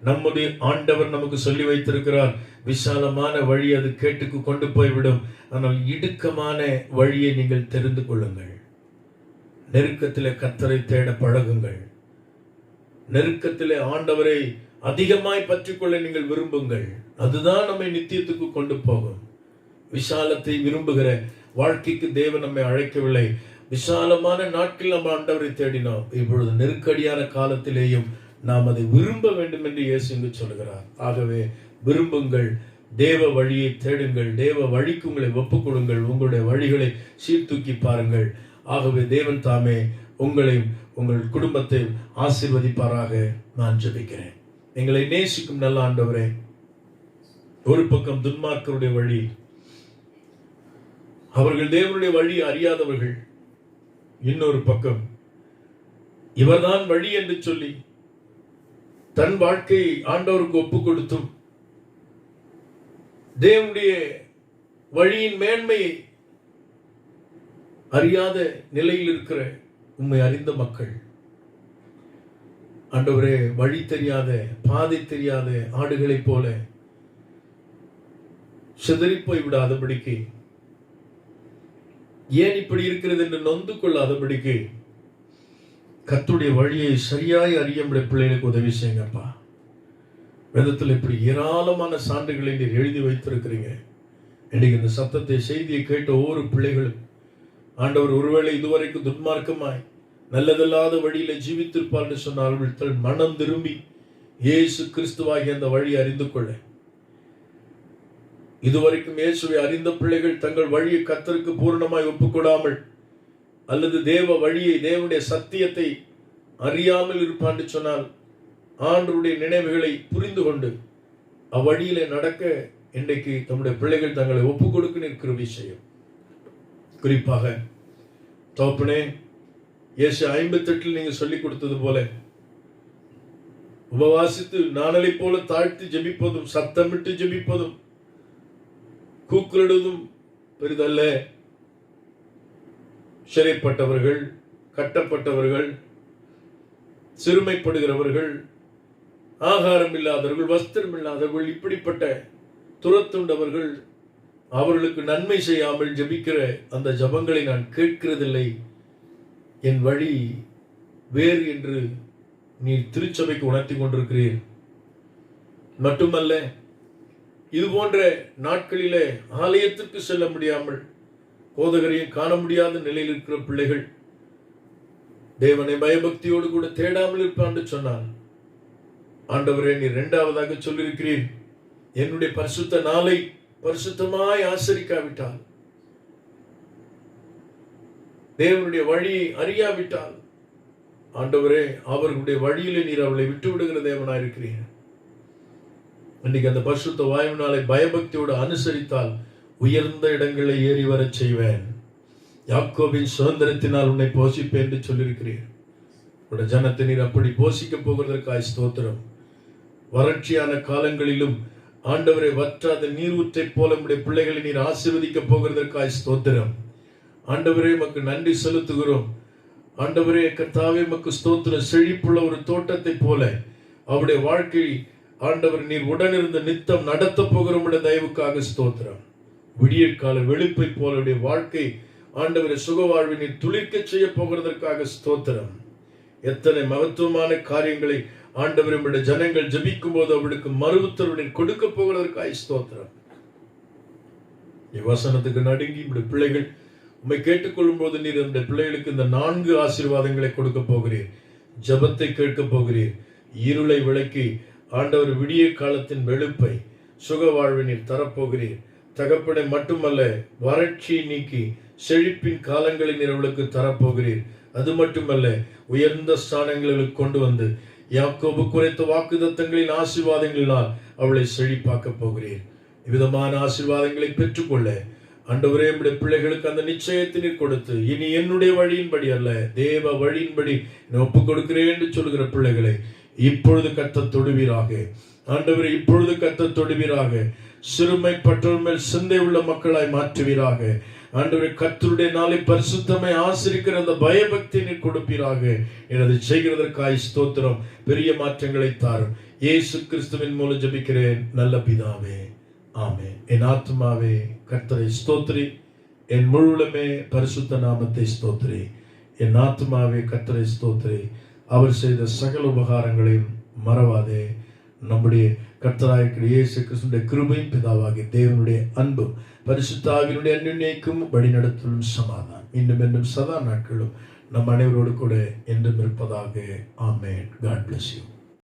B: நம்முடைய ஆண்டவர் நமக்கு சொல்லி வைத்திருக்கிறார், விசாலமான வழி அது கேட்டுக்கு கொண்டு போய்விடும். ஆனால் இடுக்கமான வழியை நீங்கள் தெரிந்து கொள்ளுங்கள். நெருக்கத்திலே கர்த்தரை தேட பழகுங்கள். நெருக்கத்திலே ஆண்டவரை அதிகமாய் பற்றிக்கொள்ள நீங்கள் விரும்புங்கள். அதுதான் நம்மை நித்தியத்துக்கு கொண்டு போகும். விசாலத்தை விரும்புகிற வாழ்க்கைக்கு தேவன் நம்மை அழைக்கவில்லை. விசாலமான நாட்கள் நம்ம ஆண்டவரை தேடினோம். இப்பொழுது நெருக்கடியான காலத்திலேயும் நாம் அதை விரும்ப வேண்டும் என்று இயேசு இங்கு சொல்கிறார். ஆகவே விரும்புங்கள், தேவ வழியை தேடுங்கள், தேவ வழிக்கு உங்களை ஒப்புக் கொடுங்கள், உங்களுடைய வழிகளை சீர்தூக்கி பாருங்கள். ஆகவே தேவன் தாமே உங்களையும் உங்கள் குடும்பத்தை ஆசீர்வதிப்பாராக நான் ஜெபிக்கிறேன். எங்களை நேசிக்கும் நல்ல ஆண்டவரே, ஒரு பக்கம் துன்மார்க்கருடைய வழி, அவர்கள் தேவனுடைய வழி அறியாதவர்கள். இன்னொரு பக்கம் இவர்தான் வழி என்று சொல்லி தன் வாழ்க்கையை ஆண்டவருக்கு ஒப்புக் கொடுத்தும் தேவனுடைய வழியின் மேன்மையை அறியாத நிலையில் இருக்கிற உம்மை அறிந்த மக்கள். ஆண்டவரே, வழி தெரியாத, பாதை தெரியாத ஆடுகளைப் போல சிதறிப்போய் விடாதபடிக்கு, ஏன் இப்படி இருக்கிறது என்று நொந்து கொள்ளாதபடிக்கு கர்த்தருடைய வழியை சரியாய் அறிய பிள்ளைகளுக்கு உதவி செய்யுங்கப்பா. வேதத்தில் இப்படி ஏராளமான சான்றுகளை நீர் எழுதி வைத்திருக்கிறீங்க. இன்னைக்கு இந்த சத்தத்தை, செய்தியை கேட்ட ஒவ்வொரு பிள்ளைகளும் ஆண்டவர் ஒருவேளை இதுவரைக்கும் துன்மார்க்கமாய் நல்லதல்லாத வழியில ஜீவித்திருப்பார் என்று சொன்னால் மனம் திரும்பி இயேசு கிறிஸ்துவாகிய அந்த வழி அறிந்து கொள்ள, இதுவரைக்கும் இயேசுவை அறிந்த பிள்ளைகள் தங்கள் வழியை கர்த்தருக்கு பூர்ணமாய் ஒப்புக்கொடாமல் அல்லது தேவ வழியை, தேவனுடைய சத்தியத்தை அறியாமல் இருப்பான் என்று சொன்னால் ஆண்டவருடைய நினைவுகளை புரிந்து கொண்டு அவ்வழியிலே நடக்க இன்றைக்கு தம்முடைய பிள்ளைகள் தங்களை ஒப்புக் கொடுக்க நிற்கிற விஷயம். குறிப்பாக தோப்பனே, ஏசாயா 58 நீங்க சொல்லிக் கொடுத்தது போல உபவாசித்து நாணலை போல தாழ்த்தி ஜெபிப்பதும், சத்தமிட்டு ஜெபிப்பதும், கூக்குரடுவதும் பெரிதல்ல. சிறைப்பட்டவர்கள், கட்டப்பட்டவர்கள், சிறுமைப்படுகிறவர்கள், ஆகாரம் இல்லாதவர்கள், வஸ்திரம் இல்லாதவர்கள், இப்படிப்பட்ட துரத்துண்டவர்கள், அவர்களுக்கு நன்மை செய்யாமல் ஜெபிக்கிற அந்த ஜபங்களை நான் கேட்கிறதில்லை. என் வழி வேறு என்று நீ திருச்சபைக்கு உணர்த்தி கொண்டிருக்கிறீர். மட்டுமல்ல, இது போன்ற நாட்களிலே ஆலயத்திற்கு செல்ல முடியாமல் போதகரையும் காண முடியாத நிலையில் இருக்கிற பிள்ளைகள் தேவனை பயபக்தியோடு கூட தேடாமல் இருப்பான்னு சொன்னான். ஆண்டவரே, நீ 2வதாக சொல்லியிருக்கிறீர், என்னுடைய பரிசுத்த நாளை பரிசுத்தமாய் ஆசரிக்காவிட்டால், தேவனுடைய வழியை அறியாவிட்டால், ஆண்டவரே அவர்களுடைய வழியிலே நீர் அவளை விட்டு விடுகிற தேவனாயிருக்கிறீர். இன்னைக்கு அந்த பரிசுத்த வாயு நாளை பயபக்தியோடு அனுசரித்தால் உயர்ந்த இடங்களை ஏறி வர செய்வேன், யாக்கோபின் சுதந்திரத்தினால் உன்னை போஷிப்பேன் என்று சொல்லியிருக்கிறீர். உடைய ஜனத்தை நீர் அப்படி போஷிக்க போகிறதற்காய் ஸ்தோத்திரம். வறட்சியான காலங்களிலும் ஆண்டவரை வற்றாத நீரூற்றை போல நம்முடைய பிள்ளைகளை நீர் ஆசீர்வதிக்க போகிறதற்காய் ஸ்தோத்திரம். ஆண்டவரே உமக்கு நன்றி செலுத்துகிறோம். ஆண்டவரே கர்த்தாவே உமக்கு ஸ்தோத்திரம். செழிப்புள்ள ஒரு தோட்டத்தை போல அவருடைய வாழ்க்கை ஆண்டவர் நீர் உடனிருந்த நித்தம் நடத்த போகிற உடைய தயவுக்காக ஸ்தோத்திரம். விடியற்கால வெளுப்பை போல அவருடைய வாழ்க்கை ஆண்டவரை சுகவாழ்வை நீர் துளிர்க்க செய்ய போகிறதற்காக ஸ்தோத்திரம். எத்தனை மகத்துவமான காரியங்களை ஆண்டவர் நம்முடைய ஜனங்கள் ஜபிக்கும் போது அவர்களுக்கு மறு உத்தரவு கொடுக்க போகிறதற்காக ஸ்தோத்திரம். வசனத்துக்கு நடுங்கி நம்முடைய பிள்ளைகள் உம்மை கேட்டுக்கொள்ளும் போது நீர் அந்த பிள்ளைகளுக்கு இந்த 4 ஆசீர்வாதங்களை கொடுக்க போகிறீர். ஜபத்தை கேட்க போகிறீர். இருளை விளக்கி ஆண்டவர் விடிய காலத்தின் வெளுப்பை சுக வாழ்வை நீர் தரப்போகிறீர். தகப்பனை மட்டுமல்ல, வறட்சியை நீக்கி செழிப்பின் காலங்களை நீர் அவளுக்கு தரப்போகிறீர். அது மட்டுமல்ல, உயர்ந்த ஸ்தானங்களுக்கு கொண்டு வந்து யாக்கோபு குறைத்த வாக்குத்தத்தங்களின் ஆசீர்வாதங்களினால் அவளை செழிப்பாக்க போகிறீர். விதமான ஆசீர்வாதங்களை பெற்றுக்கொள்ள ஆண்டவரே நம்முடைய பிள்ளைகளுக்கு அந்த நிச்சயத்தை நீர் கொடுத்து, இனி என்னுடைய வழியின்படி அல்ல தேவ வழியின்படி ஒப்புக் கொடுக்கிறேன் என்று சொல்கிற பிள்ளைகளை இப்பொழுது கர்த்தர் தொடுவீராக. ஆண்டவரே இப்பொழுது கர்த்தர் தொடுவீராக. சிறுமைப்பட்டோர் மேல் சிந்தை உள்ள மக்களாய் மாற்றுவீராக. ஆண்டவரே கர்த்தருடைய நாளை பரிசுத்தமை ஆசிரிக்கிற அந்த பயபக்தி நீர் கொடுப்பீராக. எனது செய்கிறதற்காய் ஸ்தோத்திரம். பெரிய மாற்றங்களை தாரும். இயேசு கிறிஸ்துவின் மூலம் ஜெபிக்கிறேன் நல்ல பிதாவே, ஆமென். என் ஆத்துமாவே கர்த்தரை ஸ்தோத்திரி, என் முழுவதுமே பரிசுத்த நாமத்தை ஸ்தோத்திரி. என் ஆத்துமாவே கர்த்தரை ஸ்தோத்திரி, அவர் செய்த சகல உபகாரங்களையும் மறவாதே. நம்முடைய கர்த்தராகிய இயேசு கிறிஸ்துவின் கிருபையும் பிதாவாகிய தேவனுடைய அன்பும் பரிசுத்த ஆவியினுடைய அன்யோன்யமும் வழிநடத்தலும் சமாதானம் இன்னும் என்னும் சதா நாட்களும் நம் அனைவரோடு கூட என்றும் இருப்பதாக. ஆமென். God bless you.